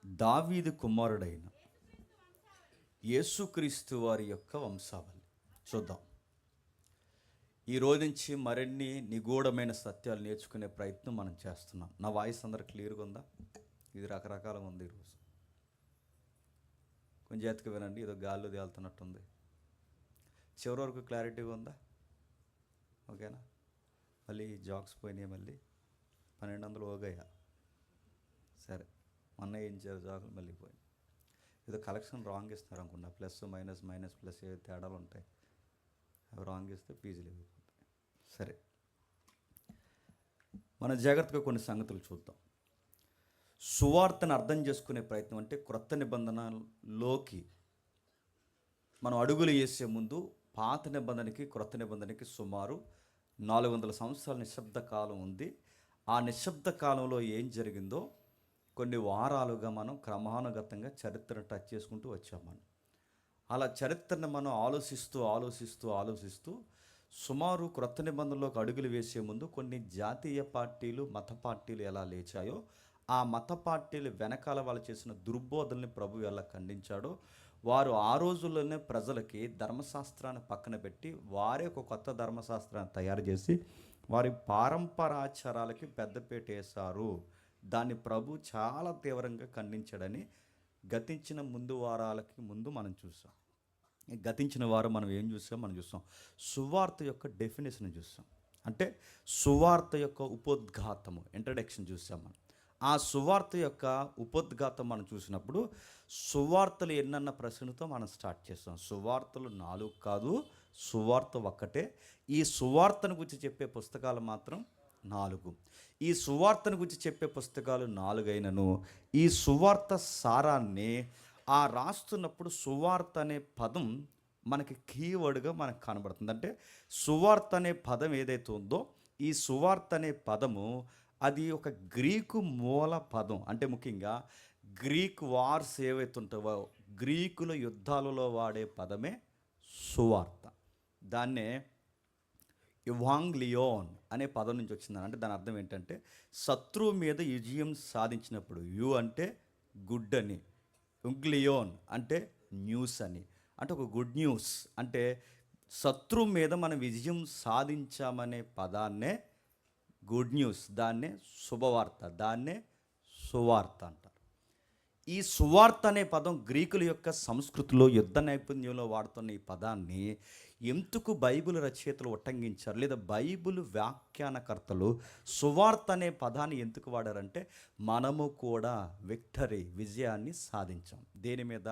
దావీదు కుమారుడైన యేసుక్రీస్తు వారి యొక్క వంశావళి చూద్దాం. ఈ రోజు నుంచి మరిన్ని నిగూఢమైన సత్యాలు నేర్చుకునే ప్రయత్నం మనం చేస్తున్నాం. నా వాయిస్ అందరు క్లియర్గా ఉందా? ఇది రకరకాలుగా ఉంది. ఈరోజు కొంచెం జాగ్రత్తగా వినండి, ఏదో గాల్లో తేలుతున్నట్టుంది. చివరి వరకు క్లారిటీగా ఉందా? ఓకేనా? మళ్ళీ జాక్స్ పోయినాయి, మళ్ళీ 1200 ఓగయ్యా. సరే, మొన్న ఏం చేయాలి, జాకులు మళ్ళీ పోయి ఏదో కలెక్షన్ రాంగ్ ఇస్తున్నారు అనుకున్నా. ప్లస్ మైనస్ మైనస్ ప్లస్ ఏ తేడాలు ఉంటాయి, అవి రాంగ్ ఇస్తే పీజీలు అయిపోతాయి. సరే, మన జాగ్రత్తగా కొన్ని సంగతులు చూద్దాం. సువార్తను అర్థం చేసుకునే ప్రయత్నం అంటే క్రొత్త నిబంధనలోకి మనం అడుగులు వేసే ముందు పాత నిబంధనకి క్రొత్త నిబంధనకి సుమారు 400 సంవత్సరాల నిశ్శబ్ద కాలం ఉంది. ఆ నిశ్శబ్ద కాలంలో ఏం జరిగిందో కొన్ని వారాలుగా మనం క్రమానుగతంగా చరిత్రను టచ్ చేసుకుంటూ వచ్చాం. మనం అలా చరిత్రను మనం ఆలోచిస్తూ సుమారు క్రొత్త నిబంధనలోకి అడుగులు వేసే ముందు కొన్ని జాతీయ పార్టీలు, మత పార్టీలు ఎలా లేచాయో, ఆ మత పార్టీలు వెనకాల వాళ్ళు చేసిన దుర్బోధనని ప్రభు ఎలా ఖండించాడో, వారు ఆ రోజుల్లోనే ప్రజలకి ధర్మశాస్త్రాన్ని పక్కన పెట్టి వారే ఒక కొత్త ధర్మశాస్త్రాన్ని తయారు చేసి వారి పారంపరాచారాలకి పెద్దపీట వేశారు. దాన్ని ప్రభు చాలా తీవ్రంగా ఖండించాడని గతించిన వారాలకి ముందు మనం చూసాం. గతించిన వారం మనం ఏం చూసాం? మనం చూసాం సువార్త యొక్క డెఫినేషన్ చూసాం. అంటే సువార్త యొక్క ఉపోద్ఘాతము, ఇంట్రడక్షన్ చూసాం మనం. ఆ సువార్త యొక్క ఉపోద్ఘాతం మనం చూసినప్పుడు సువార్తలు ఎన్నన్న ప్రశ్నతో మనం స్టార్ట్ చేస్తాం. సువార్తలు 4 కాదు, సువార్త ఒక్కటే. ఈ సువార్తను గురించి చెప్పే పుస్తకాలు మాత్రం 4. ఈ సువార్తను గురించి చెప్పే పుస్తకాలు 4 అయినను ఈ సువార్త సారాన్ని ఆ రాస్తున్నప్పుడు సువార్త అనే పదం మనకి కీవర్డ్గా మనకు కనబడుతుంది. అంటే సువార్త అనే పదం ఏదైతే ఉందో, ఈ సువార్త అనే పదము అది ఒక గ్రీకు మూల పదం. అంటే ముఖ్యంగా గ్రీక్ వార్స్ ఏవైతే ఉంటావో, గ్రీకుల యుద్ధాలలో వాడే పదమే సువార్త. దాన్నే ఇవాంగ్లియోన్ అనే పదం నుంచి వచ్చిందని. అంటే దాని అర్థం ఏంటంటే శత్రువు మీద విజయం సాధించినప్పుడు, యు అంటే గుడ్ అని, ఉంగ్లియోన్ అంటే న్యూస్ అని. అంటే ఒక గుడ్ న్యూస్, అంటే శత్రువు మీద మనం విజయం సాధించామనే పదాన్నే గుడ్ న్యూస్, దాన్నే శుభవార్త, దాన్నే సువార్త అంటారు. ఈ సువార్త అనే పదం గ్రీకుల యొక్క సంస్కృతిలో యుద్ధ నైపుణ్యంలో వాడుతున్న ఈ పదాన్ని ఎందుకు బైబిల్ రచయితలు ఉట్టంకించారు, లేదా బైబిల్ వ్యాఖ్యానకర్తలు సువార్త అనే పదాన్ని ఎందుకు వాడారంటే, మనము కూడా విజయాన్ని సాధించాం. దేని మీద?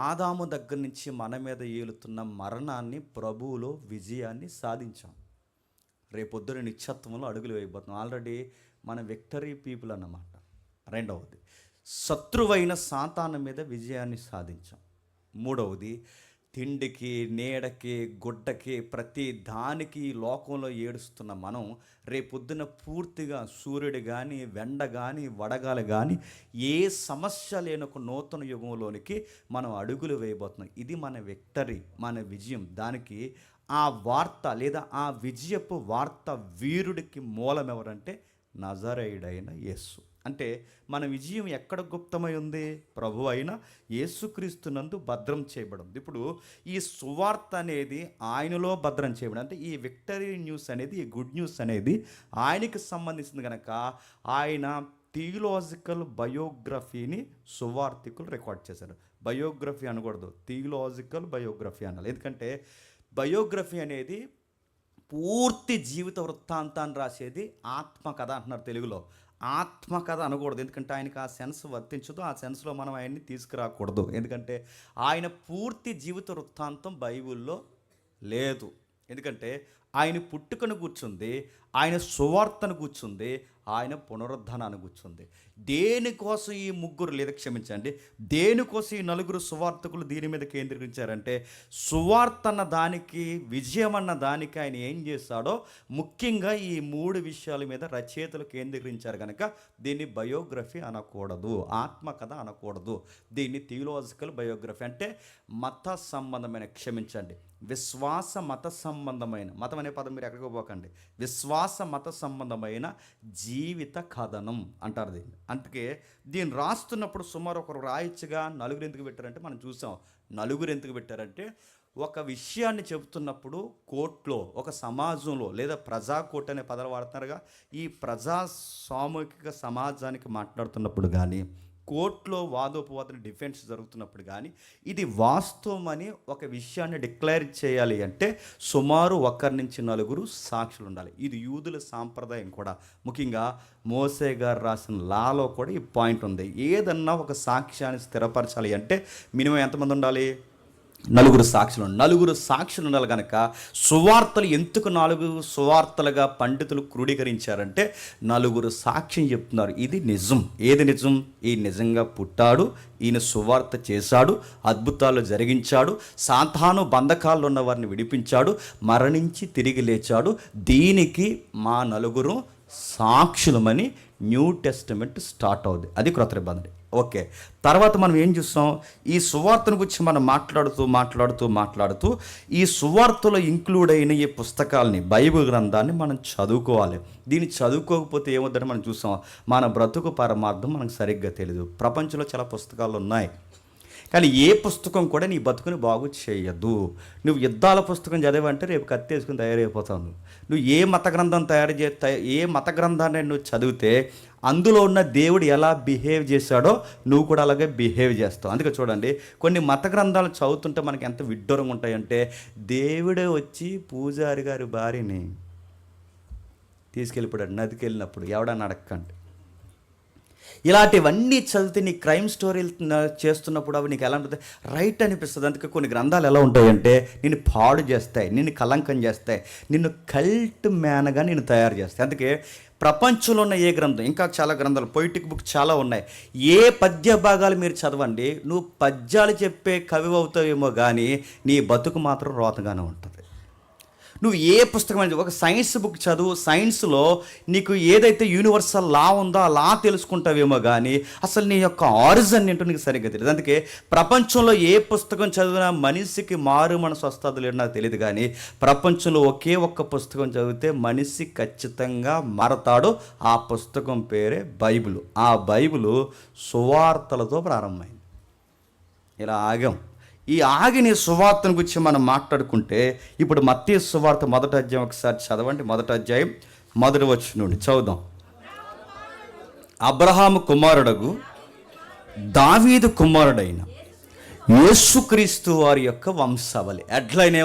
ఆదాము దగ్గర నుంచి మన మీద ఏలుతున్న మరణాన్ని ప్రభువులో విజయాన్ని సాధించాం. రేపొద్దున నిత్యత్వంలో అడుగులు వేయబోతున్నాం. ఆల్రెడీ మన విక్టరీ పీపుల్ అన్నమాట. రెండవది, శత్రువైన సాతాను మీద విజయాన్ని సాధించాం. మూడవది, తిండికి, నీడకి, గుడ్డకి, ప్రతి దానికి లోకంలో ఏడుస్తున్న మనం రేపొద్దున పూర్తిగా సూర్యుడు కానీ, వెండ కానీ, వడగాలి కానీ ఏ సమస్య లేని ఒక నూతన యుగంలోనికి మనం అడుగులు వేయబోతున్నాం. ఇది మన విక్టరీ, మన విజయం. దానికి ఆ వార్త లేదా ఆ విజయపు వార్త వీరుడికి మూలం ఎవరంటే నజరేయుడైన యేసు. అంటే మన విజయం ఎక్కడ గుప్తమై ఉంది? ప్రభు అయిన యేసుక్రీస్తునందు భద్రం చేయబడింది. ఇప్పుడు ఈ సువార్త అనేది ఆయనలో భద్రం చేయబడి, అంటే ఈ విక్టరీ న్యూస్ అనేది, ఈ గుడ్ న్యూస్ అనేది ఆయనకి సంబంధించింది కనుక ఆయన థియలాజికల్ బయోగ్రఫీని సువార్థికులు రికార్డ్ చేశారు. బయోగ్రఫీ అనకూడదు, థియలాజికల్ బయోగ్రఫీ అనాలి. ఎందుకంటే బయోగ్రఫీ అనేది పూర్తి జీవిత వృత్తాంతాన్ని రాసేది. ఆత్మకథ అంటున్నారు తెలుగులో. ఆత్మకథ అనకూడదు, ఎందుకంటే ఆయనకి ఆ సెన్స్ వర్తించదు. ఆ సెన్స్లో మనం ఆయన్ని తీసుకురాకూడదు, ఎందుకంటే ఆయన పూర్తి జీవిత వృత్తాంతం బైబిల్లో లేదు. ఎందుకంటే ఆయన పుట్టుకను కూర్చుంది, ఆయన సువార్తను కూర్చుంది, ఆయన పునరుద్ధానాన్ని కూర్చుంది. దేనికోసం ఈ ముగ్గురు, లేదా క్షమించండి, దేనికోసం ఈ 4 సువార్తకులు దీని మీద కేంద్రీకరించారంటే, సువార్త అన్న దానికి, విజయం అన్న దానికి ఆయన ఏం చేశాడో ముఖ్యంగా ఈ 3 విషయాల మీద రచయితలు కేంద్రీకరించారు కనుక దీన్ని బయోగ్రఫీ అనకూడదు, ఆత్మకథ అనకూడదు. దీన్ని థియలాజికల్ బయోగ్రఫీ, అంటే మత సంబంధమైన, క్షమించండి, విశ్వాస మత సంబంధమైన, మతం అనే పదం మీరు ఎక్కడికి పోకండి. విశ్వాస మత సంబంధమైన జీవిత కథనం అంటారు దీన్ని. అందుకే దీన్ని రాస్తున్నప్పుడు సుమారు ఒకరు రాయొచ్చుగా, నలుగురు ఎందుకు పెట్టారంటే మనం చూసాం. నలుగురు ఎందుకు పెట్టారంటే ఒక విషయాన్ని చెబుతున్నప్పుడు కోర్టులో, ఒక సమాజంలో లేదా ప్రజా కోర్టు అనే పదాలు వాడుతున్నారుగా, ఈ ప్రజా సామూహిక సమాజానికి మాట్లాడుతున్నప్పుడు కానీ, కోర్టులో వాదోపవాదన డిఫెన్స్ జరుగుతున్నప్పుడు కానీ, ఇది వాస్తవం అని ఒక విషయాన్ని డిక్లేర్ చేయాలి అంటే సుమారు ఒకరి నుంచి నలుగురు సాక్షులు ఉండాలి. ఇది యూదుల సాంప్రదాయం కూడా. ముఖ్యంగా మోసే గారు రాసిన లాలో కూడా ఈ పాయింట్ ఉంది. ఏదన్నా ఒక సాక్ష్యాన్ని స్థిరపరచాలి అంటే మినిమం ఎంతమంది ఉండాలి? నలుగురు సాక్షులు ఉండాలి. కనుక సువార్తలు ఎందుకు 4 సువార్తలుగా పండితులు క్రోడీకరించారంటే నలుగురు సాక్ష్యం చెప్తున్నారు. ఇది నిజం. ఏది నిజం? ఈ నిజంగా పుట్టాడు, ఈయన సువార్త చేశాడు, అద్భుతాలు జరిగించాడు, సాతాను బంధకాల్లో ఉన్న వారిని విడిపించాడు, మరణించి తిరిగి లేచాడు, దీనికి మా నలుగురు సాక్షులమని న్యూ టెస్టమెంట్ స్టార్ట్ అవుద్ది. అది క్రొత్త నిబంధన. ఓకే, తర్వాత మనం ఏం చూస్తాం? ఈ సువార్తను గురించి మనం మాట్లాడుతూ ఈ సువార్తలో ఇంక్లూడ్ అయిన ఈ పుస్తకాలని, బైబిల్ గ్రంథాన్ని మనం చదువుకోవాలి. దీన్ని చదువుకోకపోతే ఏమవుతుందని మనం చూసాం, మన బ్రతుకు పరమార్థం మనకు సరిగ్గా తెలియదు. ప్రపంచంలో చాలా పుస్తకాలు ఉన్నాయి, కానీ ఏ పుస్తకం కూడా నీ బతుకుని బాగు చేయదు. నువ్వు యుద్ధాల పుస్తకం చదివంటే రేపు కత్తి వేసుకుని తయారైపోతావు. నువ్వు ఏ మత గ్రంథం ఏ మత గ్రంథాన్ని నువ్వు చదివితే అందులో ఉన్న దేవుడు ఎలా బిహేవ్ చేశాడో నువ్వు కూడా అలాగే బిహేవ్ చేస్తావు. అందుకే చూడండి, కొన్ని మత గ్రంథాలు చదువుతుంటే మనకి ఎంత విడ్డూరంగా ఉంటాయంటే, దేవుడే వచ్చి పూజారి గారి భార్యని తీసుకెళ్ళిపోయాడు నదికి వెళ్ళినప్పుడు, ఎవడన్నా అడక్కండి. ఇలాంటివన్నీ చదివితే నీ క్రైమ్ స్టోరీలు చేస్తున్నప్పుడు అవి నీకు ఎలా ఉంటుంది? రైట్ అనిపిస్తుంది. అందుకే కొన్ని గ్రంథాలు ఎలా ఉంటాయంటే నిన్ను పాడు చేస్తాయి, నిన్ను కలంకం చేస్తాయి, నిన్ను కల్ట్ మ్యాన్గా నిన్ను తయారు చేస్తాయి. అందుకే ప్రపంచంలో ఉన్న ఏ గ్రంథం, ఇంకా చాలా గ్రంథాలు, పొయిటిక్ బుక్ చాలా ఉన్నాయి, ఏ పద్య భాగాలు మీరు చదవండి, నువ్వు పద్యాలు చెప్పే కవి అవుతావేమో కానీ నీ బతుకు మాత్రం రోతగానే ఉంటుంది. నువ్వు ఏ పుస్తకం అనేది, ఒక సైన్స్ బుక్ చదువు, సైన్స్లో నీకు ఏదైతే యూనివర్సల్ లా ఉందో ఆ లా తెలుసుకుంటావేమో కానీ అసలు నీ యొక్క ఆరిజిన్ ఏంటో నీకు సరిగ్గా తెలియదు. అందుకే ప్రపంచంలో ఏ పుస్తకం చదివినా మనిషికి మారు మనసు వస్తుందో లేదో నాకు తెలియదు, కానీ ప్రపంచంలో ఒకే ఒక్క పుస్తకం చదివితే మనిషి ఖచ్చితంగా మారతాడు. ఆ పుస్తకం పేరే బైబిల్. ఆ బైబిల్ సువార్తలతో ప్రారంభమైంది. ఇలా ఆగాం. ఈ ఆగిన సువార్తను గురించి మనం మాట్లాడుకుంటే ఇప్పుడు మత్తయి సువార్త 1వ అధ్యాయం ఒకసారి చదవండి. 1వ అధ్యాయం 1వ వచనం నుండి చదువుదాం. అబ్రహాము కుమారుడగు దావీదు కుమారుడైన యేసుక్రీస్తు వారి యొక్క వంశావళి. హెడ్లైన్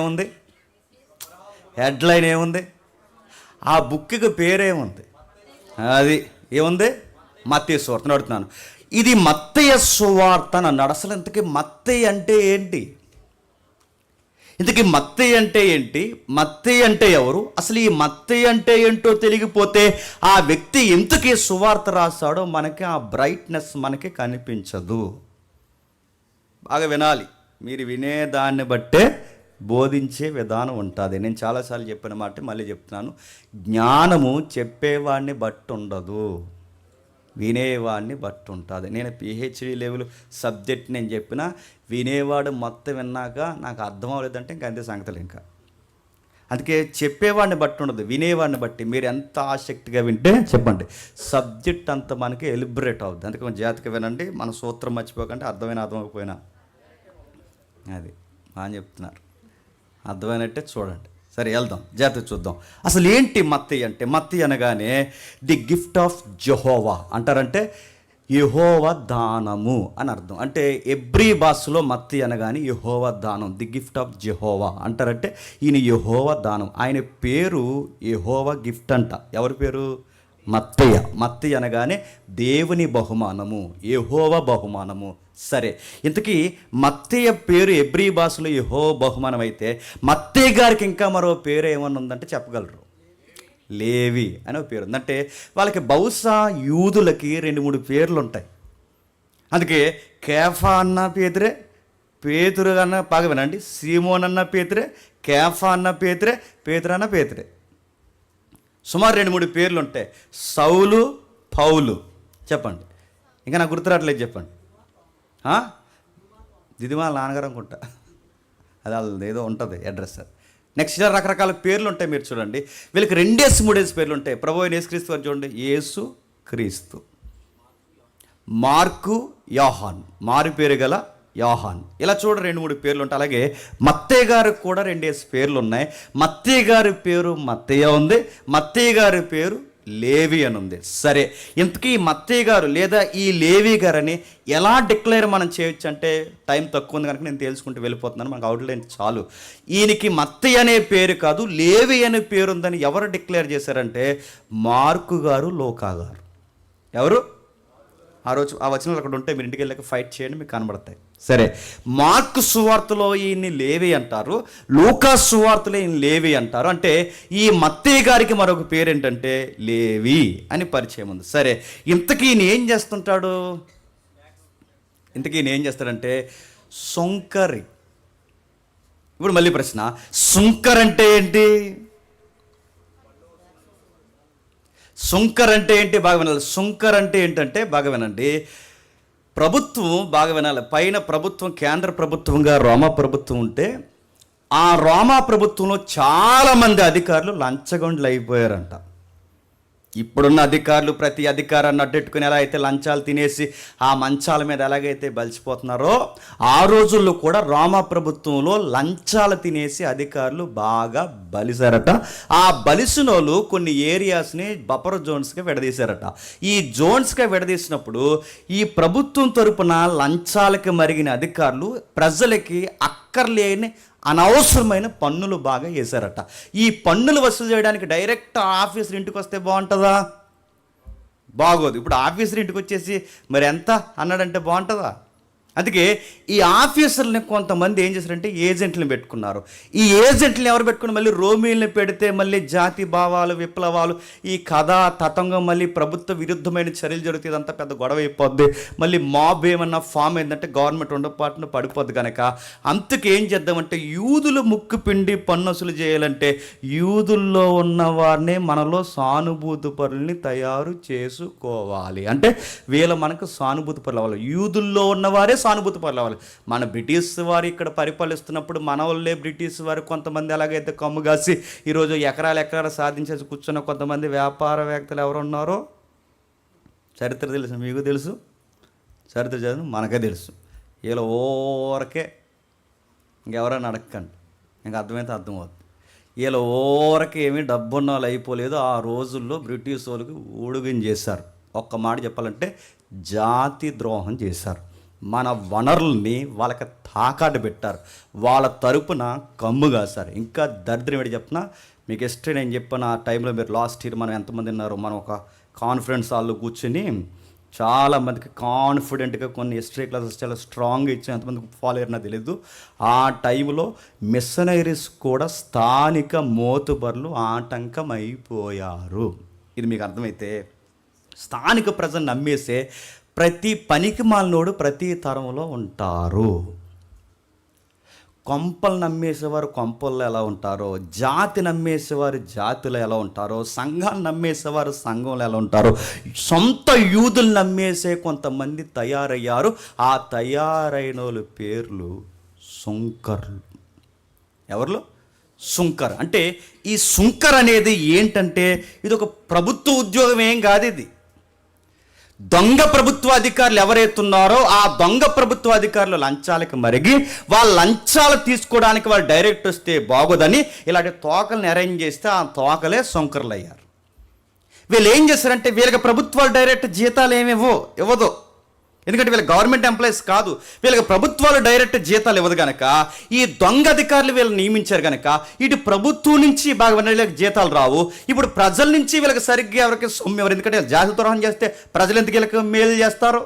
ఏముంది? ఆ బుక్కి పేరేముంది? అది ఏముంది? మత్తయి సువార్త అడుగుతున్నాను. ఇది మత్తయి సువార్త అని అన్నాడు. అసలు ఇంతకీ మత్తయి అంటే ఏంటి? మత్తయి అంటే ఎవరు? అసలు ఈ మత్తయి అంటే ఏంటో తెలియకపోతే ఆ వ్యక్తి ఎందుకు సువార్త రాశాడో మనకి ఆ బ్రైట్నెస్ మనకి కనిపించదు. బాగా వినాలి. మీరు వినేదాన్ని బట్టే బోధించే విధానం ఉంటుంది. నేను చాలాసార్లు చెప్పిన మాట మళ్ళీ చెప్తున్నాను, జ్ఞానము చెప్పేవాడిని బట్టి ఉండదు, వినేవాడిని బట్టి ఉంటుంది. నేను పిహెచ్డి లెవెల్ సబ్జెక్ట్ నేను చెప్పిన వినేవాడు మొత్తం విన్నాక నాకు అర్థం అవ్వలేదంటే ఇంకా అంతే సంగతులు. ఇంకా అందుకే చెప్పేవాడిని బట్టి ఉండదు, వినేవాడిని బట్టి. మీరు ఎంత ఆసక్తిగా వింటే చెప్పండి, సబ్జెక్ట్ అంత మనకి ఎలిబరేట్ అవుద్ది. అందుకే కొంచెం జాగ్రత్తగా వినండి. మన సూత్రం మర్చిపోకండి, అర్థమైపోయినా అది అని చెప్తున్నారు. అర్థమైనట్టే చూడండి. సరే వెళ్దాం, జాగ్రత్త చూద్దాం. అసలు ఏంటి మత్తయి అంటే? మత్తయి అనగానే ది గిఫ్ట్ ఆఫ్ జెహోవా అంటారంటే యెహోవా దానము అని అర్థం. అంటే ఎబ్రీ భాషలో మత్తయి అనగానే యెహోవా దానం, ది గిఫ్ట్ ఆఫ్ జెహోవా అంటారంటే ఈయన యెహోవా దానం. ఆయన పేరు యెహోవా గిఫ్ట్ అంట. ఎవరి పేరు? మత్తయి అనగానే దేవుని బహుమానము, యెహోవా బహుమానము. సరే, ఇంతకీ మత్తయి పేరు ఎబ్రీ భాషలో యెహోవా బహుమానం అయితే మత్తయి గారికి ఇంకా మరో పేరు ఏమన్నా ఉందంటే చెప్పగలరు? లేవి అనే పేరు ఉంది. అంటే వాళ్ళకి బహుశా యూదులకి 2-3 పేర్లు ఉంటాయి. అందుకే కేఫా అన్న పేతురే, పేతురు అన్న బాగా వినండి, సీమోన్ అన్న పేతురే, కేఫా అన్న పేతురే, పేతురు అన్న పేతురే. సుమారు 2-3 పేర్లు ఉంటాయి. సౌలు, పౌలు. చెప్పండి, ఇంకా నాకు గుర్తురాట్లేదు. చెప్పండి. దిదిమాల నాన్నగారు అనుకుంటా, అది వాళ్ళది ఏదో ఉంటుంది అడ్రస్. నెక్స్ట్ ఇలా రకరకాల పేర్లు ఉంటాయి. మీరు చూడండి, వీళ్ళకి 2 3 పేర్లు ఉంటాయి. ప్రభు అయిన యేసుక్రీస్తు వారు చూడండి, యేసు క్రీస్తు, మార్కు, యోహాన్, మారు పేరు గల యోహాన్. ఇలా చూడ 2 3 పేర్లు ఉంటాయి. అలాగే మత్తయ్య గారికి కూడా 2 పేర్లు ఉన్నాయి. మత్తయ్య గారి పేరు మత్తయ్య ఉంది, మత్తయ్య గారి పేరు లేవి అని ఉంది. సరే, ఇంతకీ ఈ మత్తయ్య గారు లేదా ఈ లేవి గారని ఎలా డిక్లేర్ మనం చేయొచ్చు అంటే, టైం తక్కువ ఉంది కనుక నేను తెలుసుకుంటూ వెళ్ళిపోతున్నాను, మనకు అవుట్లైన్ చాలు. ఈయనకి మత్తయ్య అనే పేరు కాదు, లేవి అనే పేరు ఉందని ఎవరు డిక్లేర్ చేశారంటే, మార్కు గారు, లూకా గారు. ఎవరు? ఆ రోజు ఆ వచనాలు అక్కడ ఉంటే మీరు ఇంటికి వెళ్ళాక ఫైట్ చేయండి, మీకు కనబడతాయి. సరే, మార్కు సువార్తలో ఈయన్ని లేవి అంటారు, లూకా సువార్తలో ఈయన లేవి అంటారు. అంటే ఈ మత్తయ్య గారికి మరొక పేరు ఏంటంటే లేవి అని పరిచయం ఉంది. సరే, ఇంతకీ ఈయన ఏం చేస్తుంటాడు? ఇంతకీ ఈయన ఏం చేస్తాడంటే సుంకరి. ఇప్పుడు మళ్ళీ ప్రశ్న, సుంకర్ అంటే ఏంటి? సుంకర్ అంటే ఏంటి? బాగా వినాలి. సుంకర్ అంటే ఏంటంటే బాగా వినండి. ప్రభుత్వం, బాగా వినాలి, పైన ప్రభుత్వం కేంద్ర ప్రభుత్వంగా రోమా ప్రభుత్వం ఉంటే, ఆ రోమా ప్రభుత్వంలో చాలామంది అధికారులు లంచగొండలు అయిపోయారంట. ఇప్పుడున్న అధికారులు ప్రతి అధికారాన్ని అడ్డెట్టుకుని ఎలా అయితే లంచాలు తినేసి ఆ మంచాల మీద ఎలాగైతే బలిసిపోతున్నారో, ఆ రోజుల్లో కూడా రోమా ప్రభుత్వంలో లంచాలు తినేసి అధికారులు బాగా బలిసారట. ఆ బలిసిన వాళ్ళు కొన్ని ఏరియాస్ని బఫర్ జోన్స్గా విడదీశారట. ఈ జోన్స్గా విడదీసినప్పుడు ఈ ప్రభుత్వం తరపున లంచాలకి మరిగిన అధికారులు ప్రజలకి అక్కర్లేని అనవసరమైన పన్నులు బాగా వేశారట. ఈ పన్నులు వసూలు చేయడానికి డైరెక్ట్ ఆఫీసర్ ఇంటికి వస్తే బాగుంటుందా? బాగోదు. ఇప్పుడు ఆఫీసర్ ఇంటికి వచ్చేసి మరి ఎంత అన్నాడంటే బాగుంటుందా? అందుకే ఈ ఆఫీసర్ని కొంతమంది ఏం చేశారంటే ఏజెంట్లను పెట్టుకున్నారు. ఈ ఏజెంట్లను ఎవరు పెట్టుకుని మళ్ళీ రోమీలను పెడితే మళ్ళీ జాతి భావాలు, విప్లవాలు, ఈ కథ తతంగం, మళ్ళీ ప్రభుత్వ విరుద్ధమైన చర్యలు జరుగుతుంది, ఇదంతా పెద్ద గొడవ అయిపోద్ది. మళ్ళీ మాబ్ ఏమన్నా ఫామ్ ఏంటంటే గవర్నమెంట్ ఉండపాటును పడిపోద్ది. కనుక అందుకే ఏం చేద్దామంటే యూదులు ముక్కు పిండి పన్ను వసూలు చేయాలంటే యూదుల్లో ఉన్న వారిని మనలో సానుభూతి పరుల్ని తయారు చేసుకోవాలి. అంటే వీళ్ళ మనకు సానుభూతి పరులు అవ్వాలి. యూదుల్లో ఉన్నవారే సానుభూతి పరులు అవ్వాలి. మన బ్రిటిష్ వారు ఇక్కడ పరిపాలిస్తున్నప్పుడు మన వాళ్ళే బ్రిటిష్ వారు కొంతమంది ఎలాగైతే కమ్ము కాసి ఈరోజు ఎకరాలు సాధించేసి కూర్చున్న కొంతమంది వ్యాపారవేత్తలు ఎవరు ఉన్నారో చరిత్ర తెలుసు, మీకు తెలుసు, చరిత్ర చదువు మనకే తెలుసు. వీళ్ళు ఊరకే ఇంకెవరైనా అడగకండి, ఇంకా అర్థమైతే అర్థమవుతుంది. వీళ్ళు ఊరకే ఏమీ డబ్బున్న వాళ్ళు అయిపోలేదు. ఆ రోజుల్లో బ్రిటిష్ వాళ్ళకి ఊడుగుని చేశారు. ఒక్క మాట చెప్పాలంటే జాతి ద్రోహం చేశారు. మన వనరుల్ని వాళ్ళకి తాకాటు పెట్టారు, వాళ్ళ తరపున కమ్ము కాశారు. ఇంకా దరిద్రం ఏంటి చెప్పిన మీకు ఇష్టం. నేను చెప్పిన ఆ టైంలో మీరు లాస్ట్ ఇయర్ మనం ఎంతమంది ఉన్నారు, మనం ఒక కాన్ఫరెన్స్ హాల్లో కూర్చుని చాలామందికి కాన్ఫిడెంట్గా కొన్ని హిస్టరీ క్లాసెస్ చాలా స్ట్రాంగ్గా ఇచ్చాను. ఎంతమందికి ఫాలో అయ్యారో తెలియదు. ఆ టైంలో మిషనరీస్ కూడా స్థానిక మోతుబర్లు ఆటంకం అయిపోయారు. ఇది మీకు అర్థమైతే స్థానిక ప్రజలు నమ్మేసే ప్రతి పనికి మాలినోడు ప్రతి తరంలో ఉంటారు. కొంపలు నమ్మేసేవారు కొంపల్లో ఎలా ఉంటారో, జాతి నమ్మేసేవారు జాతిలో ఎలా ఉంటారో, సంఘాన్ని నమ్మేసేవారు సంఘంలో ఎలా ఉంటారో, సొంత యూదులు నమ్మేసే కొంతమంది తయారయ్యారు. ఆ తయారైన వాళ్ళ పేర్లు సుంకర్లు. ఎవరు? సుంకర్. అంటే ఈ సుంకర్ అనేది ఏంటంటే ఇది ఒక ప్రభుత్వ ఉద్యోగం ఏం కాదు. ఇది దొంగ ప్రభుత్వ అధికారులు ఎవరైతున్నారో ఆ దొంగ ప్రభుత్వ అధికారులు లంచాలకు మరిగి వాళ్ళ లంచాలు తీసుకోవడానికి వాళ్ళు డైరెక్ట్ వస్తే బాగోదని ఇలాంటి తోకల్ని అరేంజ్ చేస్తే ఆ తోకలే సుంకర్లు అయ్యారు. వీళ్ళు ఏం చేస్తారంటే వీళ్ళకి ప్రభుత్వాలు డైరెక్ట్ జీతాలు ఇవ్వదు. ఎందుకంటే వీళ్ళ గవర్నమెంట్ ఎంప్లాయీస్ కాదు, వీళ్ళకి ప్రభుత్వాలు డైరెక్ట్ జీతాలు ఇవ్వదు కనుక ఈ దొంగ అధికారులు వీళ్ళు నియమించారు కనుక ఇటు ప్రభుత్వం నుంచి బాగా వీళ్ళకి జీతాలు రావు. ఇప్పుడు ప్రజల నుంచి వీళ్ళకి సరిగ్గా ఎవరికి సొమ్ము ఎవరు? ఎందుకంటే జాతి ద్రోహం చేస్తే ప్రజలు ఎందుకు వీళ్ళకి మేలు చేస్తారు?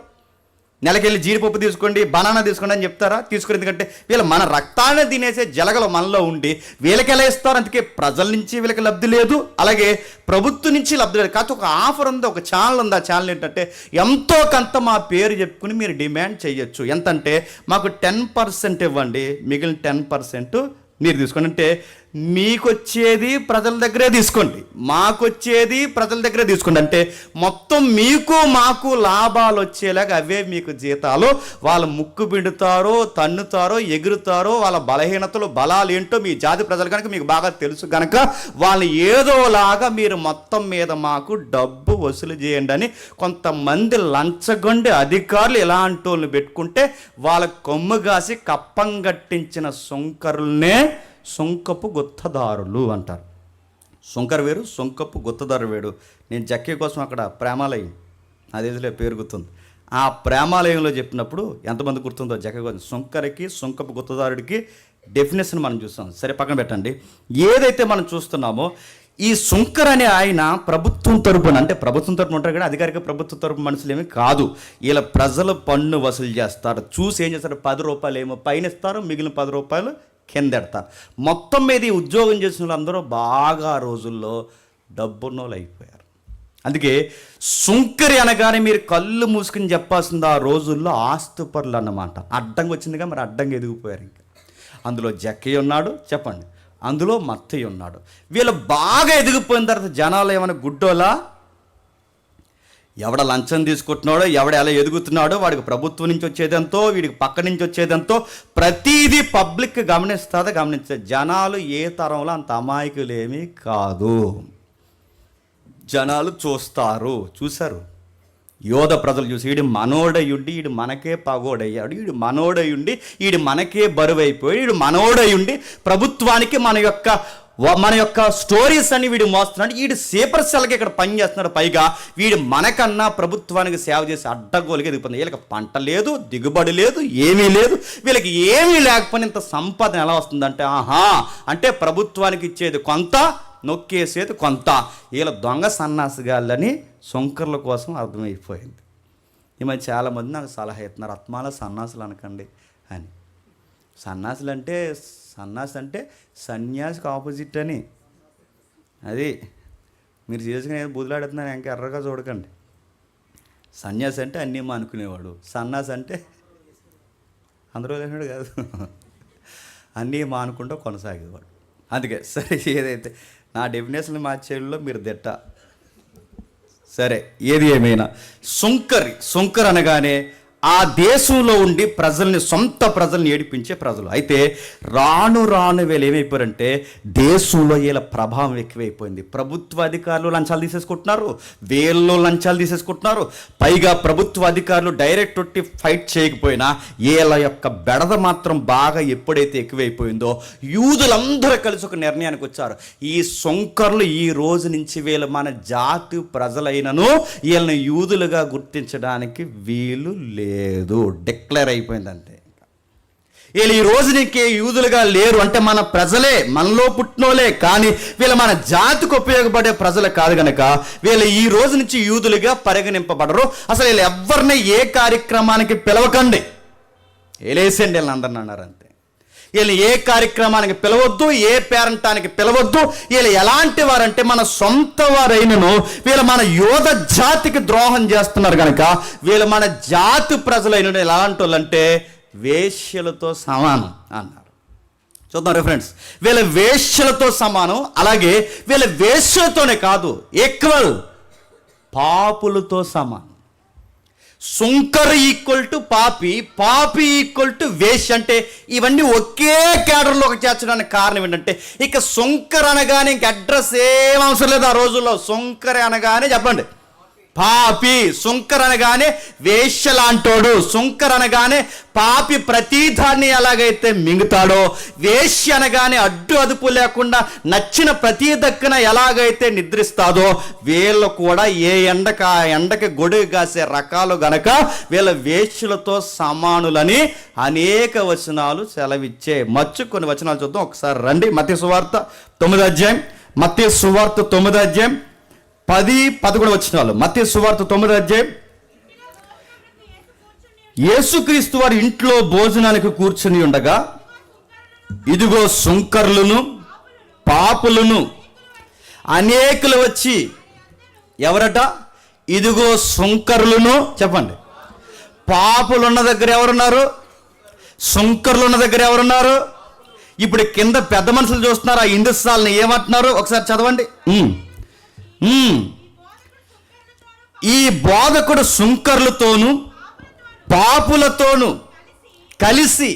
నెలకెళ్ళి జీడిపప్పు తీసుకోండి, బనానా తీసుకోండి అని చెప్తారా? తీసుకుని. ఎందుకంటే వీళ్ళు మన రక్తాన్ని తినేసే జలగలు మనలో ఉండి వీళ్ళకి ఎలా ఇస్తారు? అందుకే ప్రజల నుంచి వీళ్ళకి లబ్ధి లేదు, అలాగే ప్రభుత్వం నుంచి లబ్ధి లేదు. కాకపోతే ఒక ఆఫర్ ఉంది, ఒక ఛానల్ ఉంది. ఆ ఛానల్ ఏంటంటే ఎంతో కొంత మా పేరు చెప్పుకుని మీరు డిమాండ్ చేయొచ్చు. ఎంతంటే మాకు 10% ఇవ్వండి, మిగిలిన 10% మీరు తీసుకోండి. అంటే మీకొచ్చేది ప్రజల దగ్గరే తీసుకోండి, మాకొచ్చేది ప్రజల దగ్గరే తీసుకోండి. అంటే మొత్తం మీకు మాకు లాభాలు వచ్చేలాగా అవే మీకు జీతాలు. వాళ్ళు ముక్కు పిండుతారో, తన్నుతారో, ఎగురుతారో, వాళ్ళ బలహీనతలు బలాలు ఏంటో మీ జాతి ప్రజలు కనుక మీకు బాగా తెలుసు కనుక వాళ్ళు ఏదోలాగా మీరు మొత్తం మీద మాకు డబ్బు వసూలు చేయండి అని కొంతమంది లంచగొండి అధికారులు ఇలాంటి వాళ్ళని పెట్టుకుంటే వాళ్ళ కొమ్ము కాసి కప్పం గట్టించిన సుంకరుల్నే సుంకపు గుత్తదారులు అంటారు. సుంకరు వేరు, సుంకపు గుత్తదారు వేరు. నేను జక్కే కోసం అక్కడ ప్రేమాలయం, అదేదిలే పేరు గుర్తుంది, ఆ ప్రేమాలయంలో చెప్పినప్పుడు ఎంతమంది గుర్తుందో జక్కే కోసం సుంకరికి సుంకపు గుత్తదారుడికి డెఫినేషన్ మనం చూస్తాం. సరే పక్కన పెట్టండి. ఏదైతే మనం చూస్తున్నామో ఈ సుంకర్ అనే ఆయన ప్రభుత్వం తరపున, అంటే ప్రభుత్వం తరపున ఉంటారు కానీ అధికారిక ప్రభుత్వం తరపు మనుషులు ఏమీ కాదు. ఇలా ప్రజల పన్ను వసూలు చేస్తారు. చూసి ఏం చేస్తారు, 10 రూపాయలు ఏమో పైన ఇస్తారు, మిగిలిన 10 రూపాయలు కిందెడతారు. మొత్తం మీద ఈ ఉద్యోగం చేసిన వాళ్ళందరూ బాగా ఆ రోజుల్లో డబ్బున్నోళ్ళు అయిపోయారు. అందుకే సుంకరి అనగానే మీరు కళ్ళు మూసుకుని చెప్పాల్సింది ఆ రోజుల్లో ఆస్తుపరులు అన్నమాట. అడ్డంగా వచ్చిందిగా, మరి అడ్డంగా ఎదిగిపోయారు. ఇంకా అందులో జక్కయ్య ఉన్నాడు, చెప్పండి, అందులో మత్తయ్య ఉన్నాడు. వీళ్ళు బాగా ఎదిగిపోయిన తర్వాత జనాలు ఏమైనా గుడ్డోలా, ఎవడ లంచం తీసుకుంటున్నాడో, ఎవడ ఎలా ఎదుగుతున్నాడో, వాడికి ప్రభుత్వం నుంచి వచ్చేదంతో, వీడికి పక్క నుంచి వచ్చేదంతో ప్రతీదీ పబ్లిక్ గమనించే జనాలు ఏ తరంలో అంత అమాయకులేమీ కాదు. జనాలు చూశారు. యోధ ప్రజలు చూసి వీడు మనోడయుండి వీడు మనకే పగోడయ్యాడు, వీడు మనోడయుండి వీడు మనకే బరువైపోయాడు, వీడు మనోడయుండి ప్రభుత్వానికి మన యొక్క స్టోరీస్ అని వీడు మోస్తున్నాడు, వీడు సేపర్ సెల్కి ఇక్కడ పని చేస్తున్నాడు, పైగా వీడు మనకన్నా ప్రభుత్వానికి సేవ చేసి అడ్డగోలుగా ఎదిగిపోతుంది. వీళ్ళకి పంట లేదు, దిగుబడి లేదు, ఏమీ లేదు. వీళ్ళకి ఏమీ లేకపోయినా ఇంత సంపాదన ఎలా వస్తుందంటే, అంటే ప్రభుత్వానికి ఇచ్చేది కొంత, నొక్కేసేది కొంత. వీళ్ళ దొంగ సన్నాసిగాళ్ళని సుంకర్ల కోసం అర్థమైపోయింది. ఈ మధ్య చాలామంది నాకు సలహా ఇస్తున్నారు, ఆత్మాల సన్నాసులు అనకండి అని. సన్నాసి అంటే సన్యాసికి ఆపోజిట్ అని. అది మీరు చేసుకుని ఏదో బుదిలాడుతున్నారు, ఇంకా ఎర్రగా చూడకండి. సన్యాసి అంటే అన్నీ మానుకునేవాడు, సన్నాసి అంటే అందరూ లేనాడు కాదు, అన్నీ మానుకుంటూ కొనసాగేవాడు. అందుకే సరే, ఏదైతే నా డెఫినేషన్ మార్చేలో మీరు దిట్ట. సరే, ఏది ఏమైనా సుంకర్ అనగానే ఆ దేశంలో ఉండి సొంత ప్రజల్ని ఏడిపించే ప్రజలు. అయితే రాను వీళ్ళు ఏమైపోయారంటే దేశంలో వీళ్ళ ప్రభావం ఎక్కువైపోయింది. ప్రభుత్వ అధికారులు లంచాలు తీసేసుకుంటున్నారు, వీళ్ళు లంచాలు తీసేసుకుంటున్నారు. పైగా ప్రభుత్వ అధికారులు డైరెక్ట్ ఒట్టి ఫైట్ చేయకపోయినా వీళ్ళ యొక్క బెడద మాత్రం బాగా ఎప్పుడైతే ఎక్కువైపోయిందో యూదులందరూ కలిసి ఒక నిర్ణయానికి వచ్చారు. ఈ సుంకర్లు ఈ రోజు నుంచి వీళ్ళు మన జాతి ప్రజలైనను వీళ్ళని యూదులుగా గుర్తించడానికి వీలు లేదు, డిక్లేర్ అయిపోయింది అంతే. వీళ్ళు ఈ రోజు నీకే యూదులుగా లేరు అంటే మన ప్రజలే, మనలో పుట్టినోలే, కానీ వీళ్ళు మన జాతికి ఉపయోగపడే ప్రజలు కాదు కనుక వీళ్ళు ఈ రోజు నుంచి యూదులుగా పరిగణింపబడరు. అసలు వీళ్ళు ఎవరిని ఏ కార్యక్రమానికి పిలవకండి, వీళ్ళేసండి వీళ్ళని అందరిని అన్నారు అంతే. వీళ్ళు ఏ కార్యక్రమానికి పిలవద్దు, ఏ పేరంటానికి పిలవద్దు. వీళ్ళు ఎలాంటి వారంటే మన సొంత వారైనను వీళ్ళు మన యోధ జాతికి ద్రోహం చేస్తున్నారు కనుక వీళ్ళు మన జాతి ప్రజలైన ఎలాంటి వాళ్ళు అంటే వేశ్యలతో సమానం అన్నారు. చూద్దాం రిఫరెన్స్. వీళ్ళ వేశ్యలతో సమానం, అలాగే వీళ్ళ వేశ్యలతోనే కాదు, ఈక్వల్ పాపులతో సమానం. సుంకర్ ఈక్వల్ టు పాపి, పాపి ఈక్వల్ టు వేశ్య. అంటే ఇవన్నీ ఒకే కేడర్లోకి చేర్చడానికి కారణం ఏంటంటే ఇక సుంకర్ అనగానే ఇంక అడ్రస్ ఏం అవసరం లేదు. ఆ రోజుల్లో సుంకర్ అనగానే చెప్పండి పాపి, సుంకర్ అనగానే వేశ్య లాంటోడు, సుంకర్ అనగానే పాపి ప్రతిదాన్ని ఎలాగైతే మింగుతాడో, వేశ్య అనగానే అడ్డు అదుపు లేకుండా నచ్చిన ప్రతి దక్కన ఎలాగైతే నిద్రిస్తాదో వీళ్ళు కూడా ఏ ఎండకు ఆ ఎండకి గొడుగు కాసే రకాలు గనక వీళ్ళ వేశ్యలతో సమానులని అనేక వచనాలు సెలవిచ్చే. కొన్ని వచనాలు చూద్దాం ఒకసారి రండి. మత్తయి సువార్త 9వ అధ్యాయం, మత్తయి సువార్త 9వ అధ్యాయం 10-11 వచనాలు. మత్తయి సువార్త 9వ అధ్యాయం. యేసుక్రీస్తు వారి ఇంట్లో భోజనానికి కూర్చుని ఉండగా ఇదిగో సుంకర్లను పాపులను అనేకులు వచ్చి, ఎవరట? ఇదిగో సుంకర్లను, చెప్పండి, పాపులున్న దగ్గర ఎవరున్నారు? సుంకర్లు ఉన్న దగ్గర ఎవరున్నారు? ఇప్పుడు కింద పెద్ద మనుషులు చూస్తున్నారు, ఆ హిందుస్థాన్ని ఏమంటున్నారు ఒకసారి చదవండి. ఈ బోధకుడు సుంకర్లతోనూ పాపులతోనూ కలిసి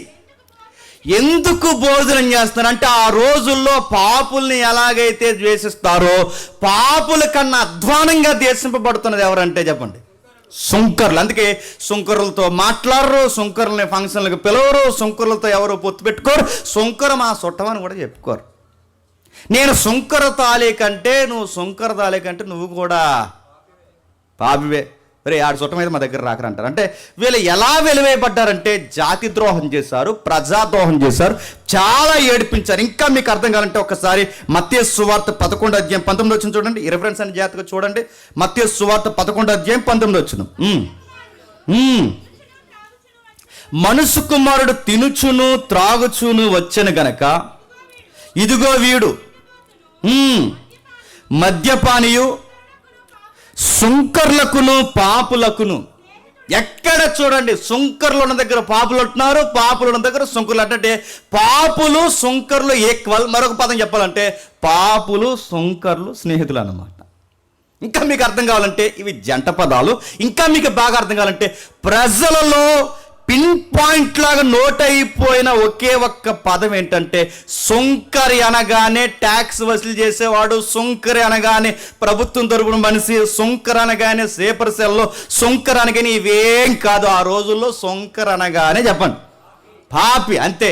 ఎందుకు భోజనం చేస్తారంటే, ఆ రోజుల్లో పాపుల్ని ఎలాగైతే ద్వేషిస్తారో పాపుల కన్నా అధ్వానంగా ద్వేషింపబడుతున్నది ఎవరంటే చెప్పండి, సుంకర్లు. అందుకే సుంకరులతో మాట్లాడరు, సుంకరులని ఫంక్షన్లకు పిలవరు, సుంకరులతో ఎవరు పొత్తు పెట్టుకోరు, సుంకరం ఆ చుట్టమని కూడా చెప్పుకోరు. నేను సుంకర తాళి కంటే నువ్వు సుంకర తాళి కంటే నువ్వు కూడా పాపివే, రే ఆడి చుట్టం మీద మా దగ్గర రాకరంటారు. అంటే వీళ్ళు ఎలా వెలివేయబడ్డారంటే జాతి ద్రోహం చేశారు, ప్రజాద్రోహం చేశారు, చాలా ఏడిపించారు. ఇంకా మీకు అర్థం కావాలంటే ఒకసారి మత్తయి సువార్త 11:19 చూడండి. ఈ రిఫరెన్స్ అని జాగ్రత్తగా చూడండి. మత్తయి సువార్త 11:19. మనుష్య కుమారుడు తినుచును త్రాగుచును వచ్చెను గనక ఇదిగో వీడు మద్యపానియు సుంకర్లకును పాపులకును. ఎక్కడ చూడండి సుంకర్లు ఉన్న దగ్గర పాపులు ఉంటున్నారు, పాపులు ఉన్న దగ్గర సుంకర్లు. అంటే పాపులు సుంకర్లు ఈక్వల్. మరొక పదం చెప్పాలంటే పాపులు సుంకర్లు స్నేహితులు అన్నమాట. ఇంకా మీకు అర్థం కావాలంటే ఇవి జంట పదాలు. ఇంకా మీకు బాగా అర్థం కావాలంటే ప్రజలలో పిన్ పాయింట్ లాగా నోట్ అయిపోయిన ఒకే ఒక్క పదం ఏంటంటే సుంకరి అనగానే ట్యాక్స్ వసూలు చేసేవాడు, సుంకరి అనగానే ప్రభుత్వం తరపున మనిషి, సుంకర్ అనగానే సేపర్ సెల్లో, సుంకర్ అనగానే ఇవేం కాదు. ఆ రోజుల్లో సుంకర్ అనగానే చెప్పండి పాపి, అంతే.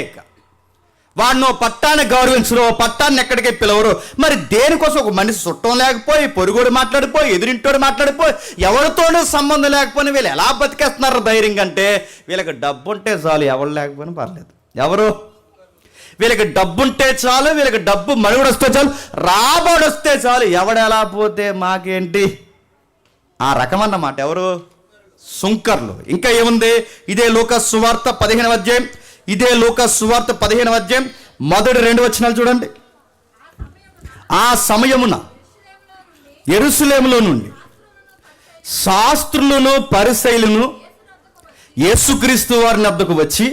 వాడిని పట్టాన్ని గౌరవించరు, పట్టాన్ని ఎక్కడికి పిలవరు. మరి దేనికోసం ఒక మనిషి చుట్టం లేకపోయి, పొరుగుడు మాట్లాడిపోయి, ఎదురింటోడు మాట్లాడిపోయి, ఎవరితోనూ సంబంధం లేకపోయినా వీళ్ళు ఎలా బతికేస్తున్నారు ధైర్యంగా అంటే, వీళ్ళకి డబ్బు ఉంటే చాలు, ఎవరు లేకపోయినా పర్లేదు. ఎవరు వీళ్ళకి డబ్బు ఉంటే చాలు, వీళ్ళకి డబ్బు మనుగడ వస్తే చాలు, రాబడి వస్తే చాలు, ఎవడెలా పోతే మాకేంటి ఆ రకం అన్నమాట. ఎవరు సుంకర్లు. ఇంకా ఏముంది, ఇదే లూకా సువార్త 15వ అధ్యాయం, ఇదే లూకా సువార్త 15వ అధ్యాయం మొదటి 2 వచనాలు చూడండి. ఆ సమయమున యెరూషలేములో నుండి శాస్త్రులను పరిసయ్యులను యేసుక్రీస్తు వారి వద్దకు వచ్చి,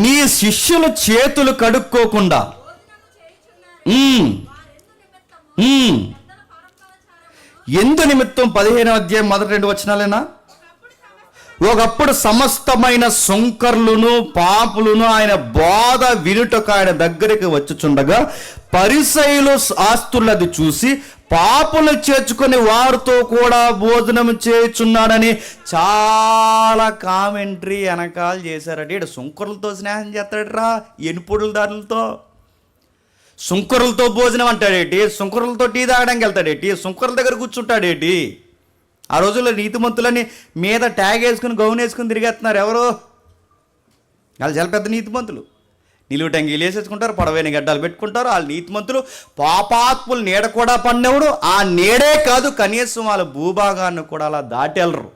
నీ శిష్యులు చేతులు కడుక్కోకుండా ఎందు నిమిత్తం 15వ అధ్యాయం మొదటి 2 వచనాలేనా? ఒకప్పుడు సమస్తమైన సుంకర్లును పాపులను ఆయన బోధ వినుటకు ఆయన దగ్గరికి వచ్చుచుండగా పరిసయ్యులు శాస్త్రులది చూసి పాపులు చేర్చుకొని వారితో కూడా భోజనం చేయుచున్నాడని చాలా కామెంటరీ వెనకాల చేశారట. ఇటు సుంకరులతో స్నేహం చేస్తాడరా, ఎనుపుడుల దారులతో. సుంకరులతో భోజనం అంటాడేటి, సుంకరులతో టీ తాగడానికి వెళ్తాడేటి, సుంకరుల దగ్గర కూర్చుంటాడేటి. ఆ రోజుల్లో నీతిమంతులని మీద ట్యాగ్ వేసుకుని గౌన్ వేసుకుని తిరిగేస్తున్నారు. ఎవరు వాళ్ళు చాలా పెద్ద నీతిమంతులు. నిలువు టంగీలు వేసేసుకుంటారు, పొడవైన గడ్డాలు పెట్టుకుంటారు. వాళ్ళు నీతిమంతులు. పాపాత్ములు నీడ కూడా పడినవుడు. ఆ నీడే కాదు, కనీసం వాళ్ళ భూభాగాన్ని కూడా అలా దాటెళ్ళరు.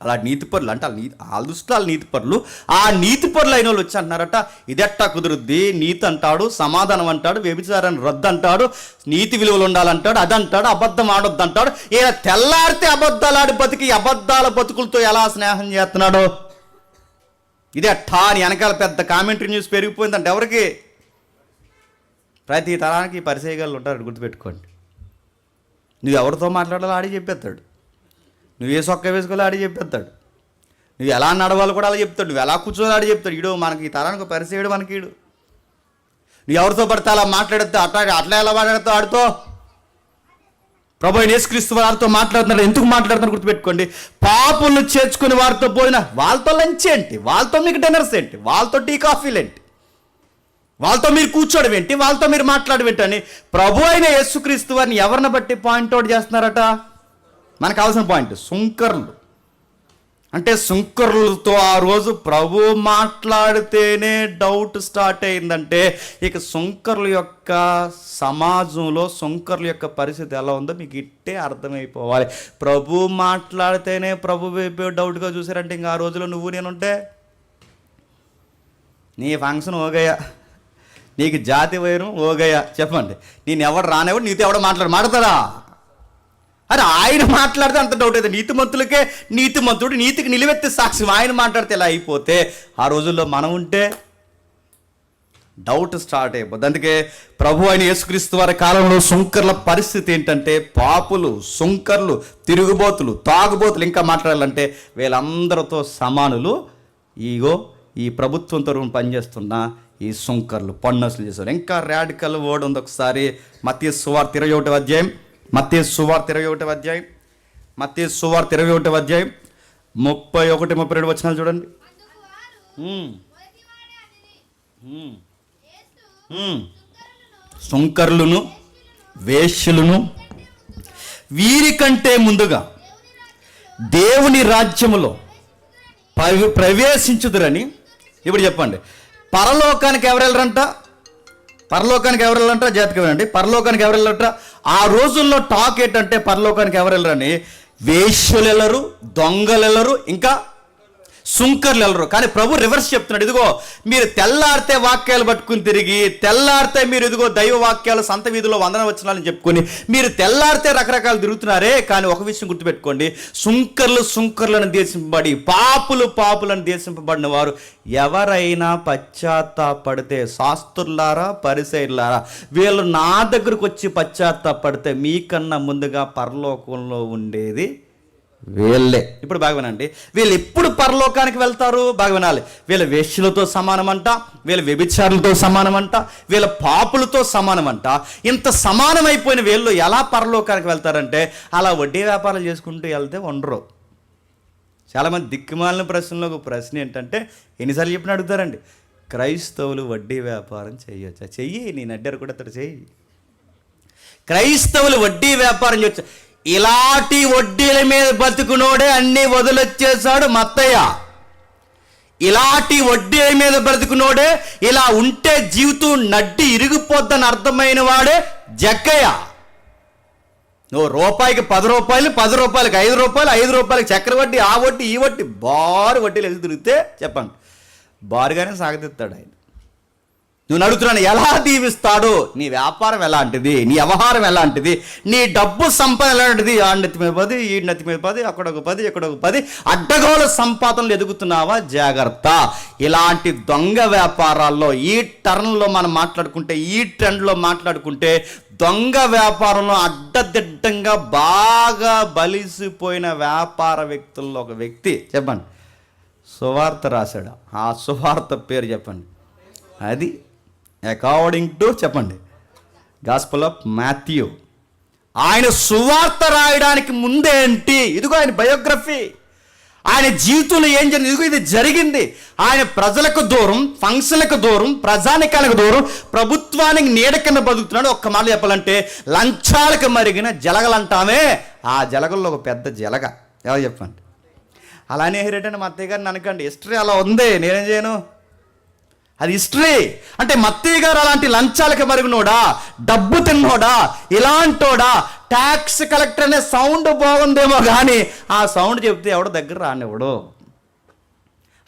అలా నీతిపరులు అంటే వాళ్ళ దృష్టిలో వాళ్ళ నీతిపరులు. ఆ నీతిపరులు అయిన వాళ్ళు వచ్చి అంటున్నారట, ఇదెట్టా కుదురుద్ది, నీతి అంటాడు, సమాధానం అంటాడు, వ్యభిచారాన్ని రద్దు అంటాడు, నీతి విలువలు ఉండాలంటాడు, అదంటాడు, అబద్ధం ఆడొద్దు అంటాడు. ఈయన తెల్లారితే అబద్ధాలు ఆడి బతికి అబద్ధాల బతుకులతో ఎలా స్నేహం చేస్తున్నాడు, ఇది అట్టా అని వెనకాల పెద్ద కామెంటరీ న్యూస్ పెరిగిపోయిందంటే ఎవరికి? ప్రతి తరానికి పరిచయగాళ్ళు ఉంటారు, గుర్తుపెట్టుకోండి. నువ్వు ఎవరితో మాట్లాడాలో ఆడి చెప్పేస్తాడు, నువ్వు ఏ సొక్క వేసుకోవాలో ఆడి చెప్పేస్తాడు, నువ్వు ఎలా నడవాలో కూడా అలా చెప్తాడు, నువ్వు ఎలా కూర్చోవాలో ఆడి చెప్తాడు. ఈడు మనకి ఈ తరానికి పరిచయడు మనకి. ఈడు నువ్వు ఎవరితో పడితే అలా మాట్లాడితే అట్లా ఎలా మాట్లాడుతావు ఆడితో? ప్రభువైన యేసుక్రీస్తు వారితో మాట్లాడుతున్నారు. ఎందుకు మాట్లాడుతున్నారు గుర్తుపెట్టుకోండి. పాపులను చేర్చుకుని వారితో పోయిన వాళ్ళతో లంచ్ ఏంటి, వాళ్ళతో మీకు డిన్నర్స్ ఏంటి, వాళ్ళతో టీ కాఫీలు ఏంటి, వాళ్ళతో మీరు కూర్చోవడం ఏంటి, వాళ్ళతో మీరు మాట్లాడడం ఏంటని ప్రభు అయిన యేసుక్రీస్తు వారిని ఎవరిని బట్టి పాయింట్అవుట్ చేస్తున్నారట? మనకు కావాల్సిన పాయింట్ సుంకర్లు. అంటే సుంకరులతో ఆ రోజు ప్రభు మాట్లాడితేనే డౌట్ స్టార్ట్ అయిందంటే ఇక సుంకరుల యొక్క సమాజంలో సుంకరుల యొక్క పరిస్థితి ఎలా ఉందో మీకు ఇట్టే అర్థమైపోవాలి. ప్రభు మాట్లాడితేనే ప్రభు వైపు డౌట్గా చూసారంటే ఇంకా ఆ రోజులో నువ్వు నేనుంటే నీ ఫంక్షన్ ఓగయ్యా, నీకు జాతి వైరం ఓగయ్యా. చెప్పండి, నేను ఎవడు రానివాడు, నీతో ఎవడో మాట్లాడతారా? అరే ఆయన మాట్లాడితే అంత డౌట్ అయితే నీతిమంతులకే నీతిమంతుడు, నీతికి నిలువెత్తే సాక్ష్యం ఆయన మాట్లాడితే ఎలా అయిపోతే ఆ రోజుల్లో మనం ఉంటే డౌట్ స్టార్ట్ అయిపోద్ది. అందుకే ప్రభు అయిన యేసుక్రీస్తు వారి కాలంలో సుంకర్ల పరిస్థితి ఏంటంటే పాపులు, సుంకర్లు, తిరుగుబోతులు, తాగుబోతులు, ఇంకా మాట్లాడాలంటే వీళ్ళందరితో సమానులు. ఈ ప్రభుత్వంతో పనిచేస్తున్న ఈ సుంకర్లు, పన్నులు చేశారు. ఇంకా రాడికల్ వర్డ్ ఉంది. ఒకసారి మత్తయి సువార్త 21వ అధ్యాయం, మత్తయి సువార్త 21వ అధ్యాయం, మత్తయి సువార్త 21వ అధ్యాయం 31-32 వచనాలు చూడండి. సుంకర్లును వేశ్యలను వీరికంటే ముందుగా దేవుని రాజ్యములో ప్రవేశించుదురని. ఇప్పుడు చెప్పండి, పరలోకానికి ఎవరు వెళ్ళరంట? పరలోకానికి ఎవరు వెళ్ళరంట? జాతకి వెళ్ళండి. పరలోకానికి ఎవరు వెళ్ళరంట? ఆ రోజుల్లో టాక్ ఏంటంటే పరలోకానికి ఎవరు వెళ్ళరని, వేశ్యలు వెళ్ళరు, దొంగలు వెళ్ళరు, ఇంకా సుంకర్లు వెళ్ళరు. కానీ ప్రభు రివర్స్ చెప్తున్నాడు. ఇదిగో మీరు తెల్లారితే వాక్యాలు పట్టుకుని తిరిగి, తెల్లారితే మీరు ఇదిగో దైవ వాక్యాలు సంత వీధిలో వందన వచనాలని చెప్పుకొని మీరు తెల్లారితే రకరకాలు తిరుగుతున్నారే. కానీ ఒక విషయం గుర్తుపెట్టుకోండి, సుంకర్లను దేశింపబడి పాపులను దేశింపబడిన వారు ఎవరైనా పశ్చాత్తాపడితే, శాస్త్రులారా పరిసయ్యులారా, వీళ్ళు నా దగ్గరకు వచ్చి పశ్చాత్తాపడితే మీకన్నా ముందుగా పరలోకంలో ఉండేది వీళ్ళే. ఇప్పుడు బాగా వినండి, వీళ్ళు ఎప్పుడు పరలోకానికి వెళ్తారు? బాగా వినాలి. వీళ్ళ వేశ్యలతో సమానమంట, వీళ్ళ వ్యభిచారులతో సమానమంట, వీళ్ళ పాపులతో సమానమంట. ఇంత సమానమైపోయిన వీళ్ళు ఎలా పరలోకానికి వెళ్తారంటే అలా వడ్డీ వ్యాపారాలు చేసుకుంటూ వెళ్తే ఉండరు. చాలామంది దిక్కుమాలిన ప్రశ్నలో ఒక ప్రశ్న ఏంటంటే, ఎన్నిసార్లు చెప్పిన అడుగుతారండి, క్రైస్తవులు వడ్డీ వ్యాపారం చేయొచ్చా? చెయ్యి, నేను అడ్డారు కూడా అతడు చెయ్యి. క్రైస్తవులు వడ్డీ వ్యాపారం చేయొచ్చా? ఇలాంటి వడ్డీల మీద బతుకునోడే అన్నీ వదిలొచ్చేశాడు మత్తయ్య. ఇలాంటి వడ్డీల మీద బ్రతుకునోడే, ఇలా ఉంటే జీవితం నడ్డి ఇరిగిపోద్దని అర్థమైన వాడే జక్కయ్య. నువ్వు రూపాయికి 10 రూపాయలు, 10 రూపాయలకి 5 రూపాయలు, 5 రూపాయలకి చక్ర వడ్డీ, ఆ వడ్డీ ఈ వడ్డీ, బారు వడ్డీలు ఎదురు తిరిగితే చెప్పండి బారుగానే సాగతిస్తాడు ఆయన. నువ్వు అడుగుతున్నాను ఎలా దీవిస్తాడు? నీ వ్యాపారం ఎలాంటిది, నీ వ్యవహారం ఎలాంటిది, నీ డబ్బు సంపద ఎలాంటిది? ఆ నెత్తి మీద 10, ఈ నెత్తి మీద 10, అక్కడొక 10, ఇక్కడొక 10, అడ్డగోల సంపాదనలు ఎదుగుతున్నావా? జాగ్రత్త. ఇలాంటి దొంగ వ్యాపారాల్లో ఈ టర్న్లో మనం మాట్లాడుకుంటే, ఈ ట్రెండ్లో మాట్లాడుకుంటే, దొంగ వ్యాపారంలో అడ్డదిడ్డంగా బాగా బలిసిపోయిన వ్యాపార వ్యక్తుల్లో ఒక వ్యక్తి చెప్పండి, సువార్త రాశాడు. ఆ సువార్త పేరు చెప్పండి. అది అకార్డింగ్ టు చెప్పండి గాస్పెల్ ఆఫ్ మాథ్యూ. ఆయన సువార్త రాయడానికి ముందేంటి, ఇదిగో ఆయన బయోగ్రఫీ, ఆయన జీవితంలో ఏం జరిగింది, ఇదిగో ఇది జరిగింది. ఆయన ప్రజలకు దూరం, ఫంక్షన్లకు దూరం, ప్రజానికానికి దూరం, ప్రభుత్వానికి నీడ కింద బతుకుతున్నాడు. ఒక్క మాట చెప్పాలంటే లంచాలకు మరిగిన జలగలంటామే, ఆ జలగల్లో ఒక పెద్ద జలగ. ఎవరు చెప్పండి? అలానే హెరేటండి మా అత్తయ్య గారిని అనకండి, హిస్టరీ అలా ఉంది, నేనేం చేయను, అది హిస్టరీ. అంటే మత్తయ్య గారు అలాంటి లంచాలకు మరిగినోడా, డబ్బు తిన్నోడా, ఇలాంటోడా? ట్యాక్స్ కలెక్టర్ అనే సౌండ్ బాగుందేమో కానీ ఆ సౌండ్ చెప్తే ఎవడో దగ్గర రానివ్వడు.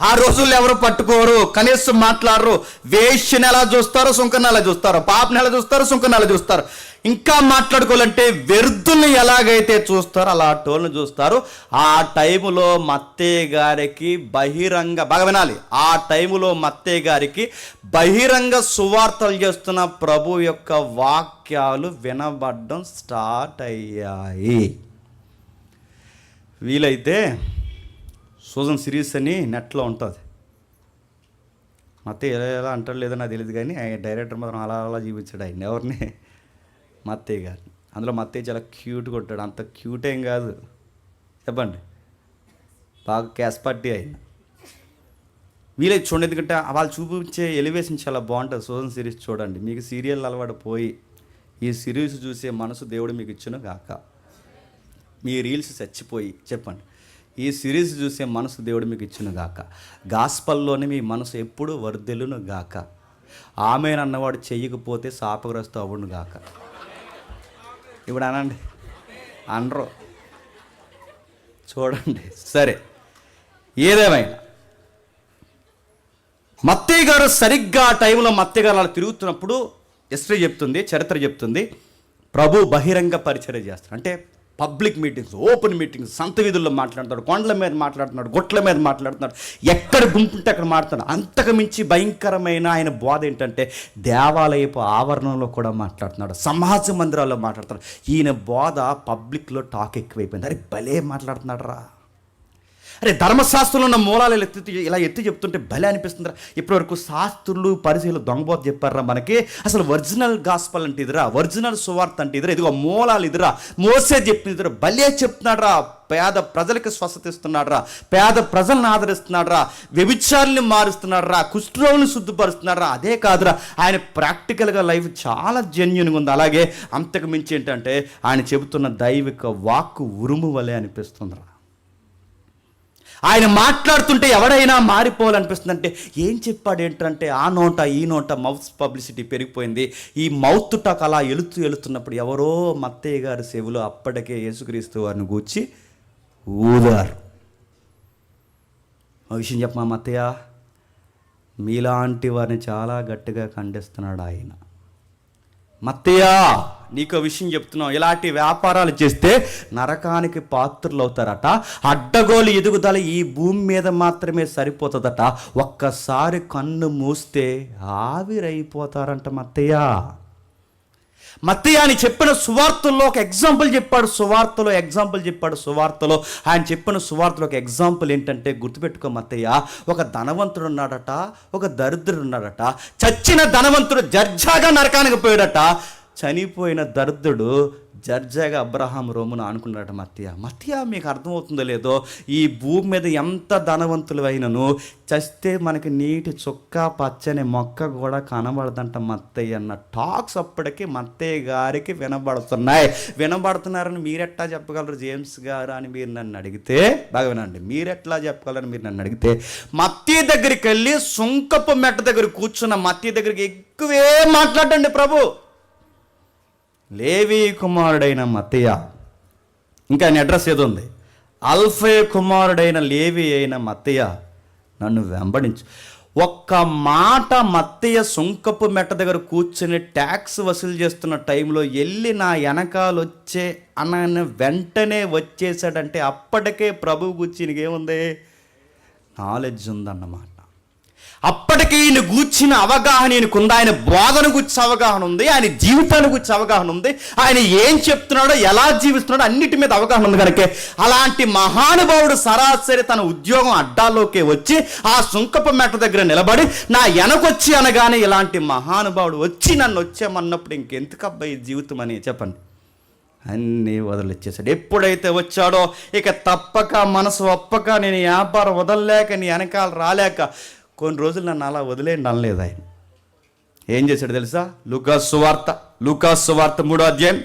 ఆ రోజుల్లో ఎవరు పట్టుకోరు, కనీసం మాట్లాడరు. వేశ్యని ఎలా చూస్తారో సుంకర్ని ఎలా చూస్తారు, పాపని ఎలా చూస్తారు, సుంకర్ని ఎలా చూస్తారు. ఇంకా మాట్లాడుకోవాలంటే వ్యర్థుల్ని ఎలాగైతే చూస్తారో అలా టోల్ని చూస్తారు. ఆ టైములో మత్తయ్య గారికి బహిరంగ, బాగా వినాలి, ఆ టైములో మత్తయ్య గారికి బహిరంగ సువార్తలు చేస్తున్న ప్రభు యొక్క వాక్యాలు వినబడడం స్టార్ట్ అయ్యాయి. వీలైతే సూజన్ సిరీస్ అని నెట్లో ఉంటుంది. మత్తయ్య ఎలా అంటాడు లేదో నాకు తెలియదు కానీ ఆయన డైరెక్టర్ మాత్రం అలా చూపించాడు ఆయన ఎవరిని, మత్తయ్య గారిని. అందులో మత్తయ్య చాలా క్యూట్గా ఉంటాడు. అంత క్యూట్ ఏం కాదు చెప్పండి, బాగా క్యాస్ పట్టి ఆయన. వీలైతే చూడండి, ఎందుకంటే వాళ్ళు చూపించే ఎలివేషన్ చాలా బాగుంటుంది. సూజన్ సిరీస్ చూడండి. మీకు సీరియల్ అలవాటు పోయి ఈ సిరీస్ చూసే మనసు దేవుడు మీకు ఇచ్చును గాక. మీ రీల్స్ చచ్చిపోయి చెప్పండి, ఈ సిరీస్ చూసే మనసు దేవుడు మీకు ఇచ్చును గాక. గాస్పల్లోనే మీ మనసు ఎప్పుడు వర్ధిల్లును గాక. ఆమెనన్నవాడు చెయ్యకపోతే శాపగ్రస్తు అవును గాక. ఇప్పుడు అనండి, అనరు. చూడండి సరే. ఏదేమైనా మత్తయ్య గారు సరిగ్గా ఆ టైంలో మత్తయ్య గారు అలా తిరుగుతున్నప్పుడు హిస్టరీ చెప్తుంది, చరిత్ర చెప్తుంది, ప్రభు బహిరంగ పరిచర్య చేస్తారు. అంటే పబ్లిక్ మీటింగ్స్, ఓపెన్ మీటింగ్స్, సంత వీధుల్లో మాట్లాడుతున్నాడు, కొండల మీద మాట్లాడుతున్నాడు, గుట్ల మీద మాట్లాడుతున్నాడు, ఎక్కడ గుంపుంటే అక్కడ మాట్లాడుతున్నాడు. అంతకు మించి భయంకరమైన ఆయన బోధ ఏంటంటే దేవాలయపు ఆవరణంలో కూడా మాట్లాడుతున్నాడు, సమాజ మందిరాల్లో మాట్లాడుతున్నాడు. ఈయన బోధ పబ్లిక్లో టాక్ ఎక్కువైపోయింది. అరే భలే మాట్లాడుతున్నాడు రా, అరే ధర్మశాస్త్రంలో ఉన్న మూలాలు ఇలా ఎత్తి చెప్తుంటే భలే అనిపిస్తుందిరా. ఇప్పటివరకు శాస్త్రులు పరిశీలు దొంగబోత చెప్పారా మనకి. అసలు ఒరిజినల్ గాస్పల్ అంటే ఇదిరా, ఒరిజినల్ సువార్త అంటే ఇదిరా, ఇదిగో మూలాలు ఇదిరా, మోసే చెప్పిన ఇదిరా, భలే చెప్తున్నాడు రా. పేద ప్రజలకు స్వస్థత ఇస్తున్నాడు రా, పేద ప్రజలను ఆదరిస్తున్నాడు రా, వ్యభిచారుల్ని మారుస్తున్నాడు రా, కుష్ఠరోగులను శుద్ధిపరుస్తున్నాడు రా. అదే కాదురా, ఆయన ప్రాక్టికల్గా లైఫ్ చాలా జెన్యూన్గా ఉంది. అలాగే అంతకు మించి ఏంటంటే ఆయన చెబుతున్న దైవిక వాక్కు ఉరుము వలె అనిపిస్తుందిరా. ఆయన మాట్లాడుతుంటే ఎవడైనా మారిపోవాలనిపిస్తుంది. అంటే ఏం చెప్పాడు ఏంటంటే ఆ నోట ఈ నోట మౌత్ పబ్లిసిటీ పెరిగిపోయింది. ఈ మౌత్ టాక్ అలా వెళుతున్నప్పుడు ఎవరో మత్తయ్య గారి చెవులో అప్పటికే యేసుక్రీస్తు వారిని గూర్చి ఊదారు. ఆ విషయం చెప్పమా మత్తయ్య, మీలాంటి వారిని చాలా గట్టిగా ఖండిస్తున్నాడు ఆయన. మత్తయ్య నీకు విషయం చెప్తున్నావు, ఇలాంటి వ్యాపారాలు చేస్తే నరకానికి పాత్రలు అవుతారట. అడ్డగోలు ఎదుగుదల ఈ భూమి మీద మాత్రమే సరిపోతుందట. ఒక్కసారి కన్ను మూస్తే ఆవిరైపోతారంట మత్తయ్య. మత్తయ్య అని చెప్పిన సువార్తల్లో ఒక ఎగ్జాంపుల్ చెప్పాడు. సువార్తలో ఆయన చెప్పిన సువార్తలో ఒక ఎగ్జాంపుల్ ఏంటంటే గుర్తుపెట్టుకో మత్తయ్య, ఒక ధనవంతుడు ఉన్నాడట, ఒక దరిద్రుడు ఉన్నాడట. చచ్చిన ధనవంతుడు జర్జాగా నరకానికి పోయాడట, చనిపోయిన దరిద్రుడు జర్జాగా అబ్రహాం రోమును ఆనుకున్నాడట. మత్తయ్య మీకు అర్థమవుతుందో లేదో, ఈ భూమి మీద ఎంత ధనవంతులు అయినను చస్తే మనకి నీటి చుక్క పచ్చని మొక్క కూడా కనబడదంట మత్తయ్య అన్న టాక్స్ అప్పటికి మత్తయ్య గారికి వినబడుతున్నారని మీరెట్లా చెప్పగలరు జేమ్స్ గారు అని మీరు నన్ను అడిగితే, బాగా వినండి, మీరెట్లా చెప్పగలరని మీరు నన్ను అడిగితే, మత్తయ్య దగ్గరికి వెళ్ళి సుంకపు మెట్ట దగ్గర కూర్చున్న మత్తయ్య దగ్గరికి ఎక్కువే మాట్లాడండి ప్రభు. లేవి కుమారుడైన మత్తయ్య, ఇంకా ఆయన అడ్రస్ ఏదో ఉంది, అల్ఫే కుమారుడైన లేవి అయిన మత్తయ్య నన్ను వెంబడించు. ఒక్క మాట మత్తయ్య సుంకపు మెట్ట దగ్గర కూర్చుని ట్యాక్స్ వసూలు చేస్తున్న టైంలో వెళ్ళి నా వెనకాలు వచ్చే అన్న వెంటనే వచ్చేసాడంటే అప్పటికే ప్రభువు గురించి నీకేముంది, నాలెడ్జ్ ఉందన్నమాట. అప్పటికి ఈయన గూర్చిన అవగాహన ఈయనకుంది, ఆయన బోధన గురించి అవగాహన ఉంది, ఆయన జీవితాన్ని గురించి అవగాహన ఉంది, ఆయన ఏం చెప్తున్నాడో ఎలా జీవిస్తున్నాడో అన్నిటి మీద అవగాహన ఉంది. కనుక అలాంటి మహానుభావుడు సరాసరి తన ఉద్యోగం అడ్డాలోకి వచ్చి ఆ సుంకపు మెట్ట దగ్గర నిలబడి నా వెనకొచ్చి అనగానే ఇలాంటి మహానుభావుడు వచ్చి నన్ను వచ్చామన్నప్పుడు ఇంకెందుకబ్బాయి జీవితం అని చెప్పండి, అన్నీ వదిలిచ్చేసాడు. ఎప్పుడైతే వచ్చాడో ఇక తప్పక మనసు ఒప్పక నేను వ్యాపారం వదలలేక నీ వెనకాల రాలేక కొన్ని రోజులు నన్ను అలా వదిలేయండి అనలేదు ఆయన. ఏం చేశాడు తెలుసా? లూకాసు సువార్త 3వ అధ్యాయం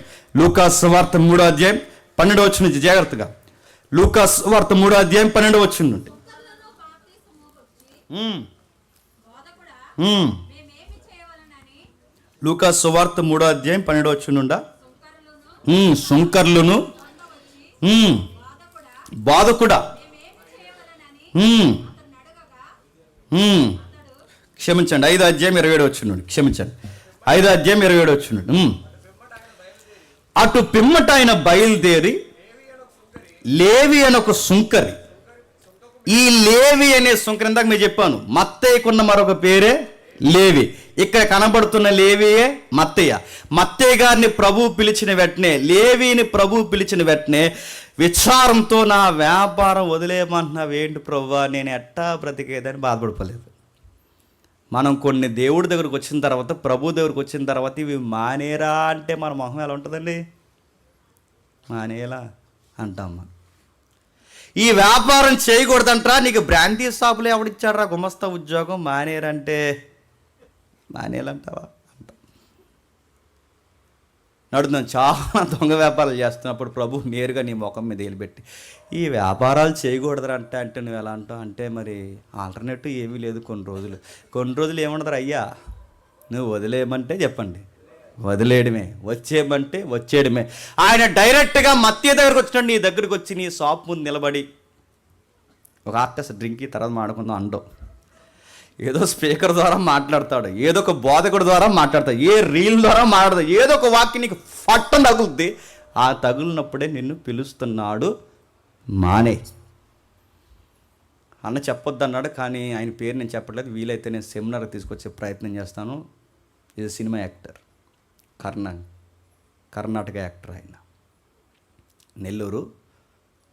12వ వచనం నుంచి జాగ్రత్తగా. లూకాసు సువార్త 3వ అధ్యాయం 12వ వచనం నుండి. లూకాసు సువార్త 3వ అధ్యాయం 12వ వచనం నుండా, సుంకర్లును బాధకుడా క్షమించండి 5వ అధ్యాయం 27వ వచనం, క్షమించండి 5వ అధ్యాయం 27వ వచనం. అటు పిమ్మట ఆయన బయలుదేరి లేవి అని ఒక సుంకరి, ఈ లేవి అనే సుంకరి ఇందాక మీరు చెప్పాను మత్తయ్యకున్న మరొక పేరే లేవి, ఇక్కడ కనబడుతున్న లేవియే మత్తయ్య గారిని ప్రభువు పిలిచిన వెంటనే, లేవిని ప్రభువు పిలిచిన వెంటనే విచారంతో నా వ్యాపారం వదిలేయమంటున్నావు ఏంటి ప్రభువా, నేను ఎట్టా బ్రతికేదని బాధపడిపోలేదు. మనం కొన్ని దేవుడి దగ్గరకు వచ్చిన తర్వాత, ప్రభు దగ్గరకు వచ్చిన తర్వాత ఇవి మానేరా అంటే మన మొహం ఎలా ఉంటుందండి? మానేలా అంటాం. ఈ వ్యాపారం చేయకూడదంటారా, నీకు బ్రాండీ షాపులో ఎవడిచ్చాడరా గుమస్తా ఉద్యోగం, మానేరంటే మానేలంటావా అంట. నడుతున్నాను చాలా దొంగ వ్యాపారాలు చేస్తున్నప్పుడు ప్రభు నేరుగా నీ ముఖం మీద వేలిపెట్టి ఈ వ్యాపారాలు చేయకూడదురా అంటే నువ్వు ఎలా అంటావు అంటే, మరి ఆల్టర్నేటివ్ ఏమీ లేదు. కొన్ని రోజులు ఏముండదురా అయ్యా, నువ్వు వదిలేయమంటే చెప్పండి వదిలేయడమే, వచ్చేయమంటే వచ్చేయడమే. ఆయన డైరెక్ట్గా మత్తయ్య దగ్గరకు వచ్చినాడు, నీ దగ్గరికి వచ్చి నీ షాప్ ముందు నిలబడి ఒక ఆర్టిస్ట్ డ్రింక్ తర్వాత మాడుకుందాం అండవు, ఏదో స్పీకర్ ద్వారా మాట్లాడతాడు, ఏదో ఒక బోధకుడు ద్వారా మాట్లాడతాడు, ఏ రీల్ ద్వారా మాట్లాడతాడు, ఏదో ఒక వాక్యం నీకు ఫట్టం తగులుద్ది, ఆ తగులినప్పుడే నిన్ను పిలుస్తున్నాడు, మానే. అన్న చెప్పొద్దు అన్నాడు, కానీ ఆయన పేరు నేను చెప్పట్లేదు. వీలైతే నేను సెమినార్ తీసుకొచ్చే ప్రయత్నం చేస్తాను. ఇది సినిమా యాక్టర్, కర్ణాటక యాక్టర్. ఆయన నెల్లూరు,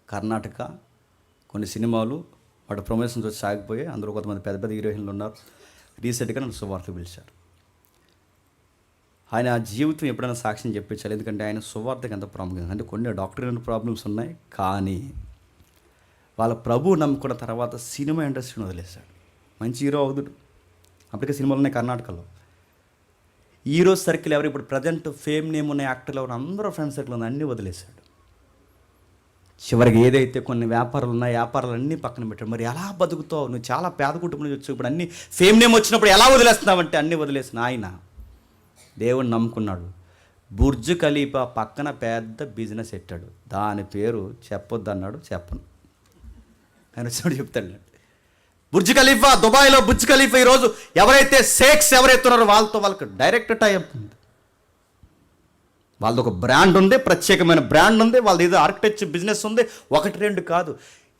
కర్ణాటక. కొన్ని సినిమాలు వాటి ప్రమోషన్స్ వచ్చి సాగిపోయాయి. అందులో కొంతమంది పెద్ద పెద్ద హీరోయిన్లు ఉన్నారు. రీసెంట్గా నన్ను సువార్త పిలిచారు. ఆయన జీవితం ఎప్పుడైనా సాక్ష్యం చెప్పించాలి, ఎందుకంటే ఆయన సువార్తకి ఎంత ప్రాముఖ్యం. అంటే కొన్ని డాక్టరేట్ ప్రాబ్లమ్స్ ఉన్నాయి, కానీ వాళ్ళ ప్రభువు నమ్ముకున్న తర్వాత సినిమా ఇండస్ట్రీని వదిలేశాడు. మంచి హీరో అవుతుడు. అప్పటికే సినిమాలు ఉన్నాయి కర్ణాటకలో. హీరో సర్కిల్ ఎవరు, ఇప్పుడు ప్రజెంట్ ఫేమ్ నేమ్ ఉన్న యాక్టర్లు ఎవరు, అందరూ ఫ్రెండ్ సర్కిల్ ఉంది, అన్నీ వదిలేశాడు. చివరికి ఏదైతే కొన్ని వ్యాపారాలు ఉన్నాయి, వ్యాపారాలన్నీ పక్కన పెట్టాడు. మరి ఎలా బతుకుతావు? నువ్వు చాలా పేద కుటుంబం నుంచి వచ్చి ఇప్పుడు అన్ని ఫేమ్ నేమ్ వచ్చినప్పుడు ఎలా వదిలేస్తున్నావంటే, అన్నీ వదిలేసిన ఆయన దేవుణ్ణి నమ్ముకున్నాడు. బుర్జ్ ఖలీఫా పక్కన పెద్ద బిజినెస్ పెట్టాడు. దాని పేరు చెప్పొద్దు అన్నాడు, చెప్పను. ఆయన వచ్చినప్పుడు చెప్తాడు. బుర్జ్ ఖలీఫా, దుబాయ్లో బుర్జ్ ఖలీఫా ఈరోజు ఎవరైతే షేక్స్ ఎవరైతున్నారో వాళ్ళకి డైరెక్ట్ టైప్ ఉంది. వాళ్ళది ఒక బ్రాండ్ ఉంది, ప్రత్యేకమైన బ్రాండ్ ఉంది. వాళ్ళది ఏదో ఆర్కిటెక్చర్ బిజినెస్ ఉంది. 1-2 కాదు.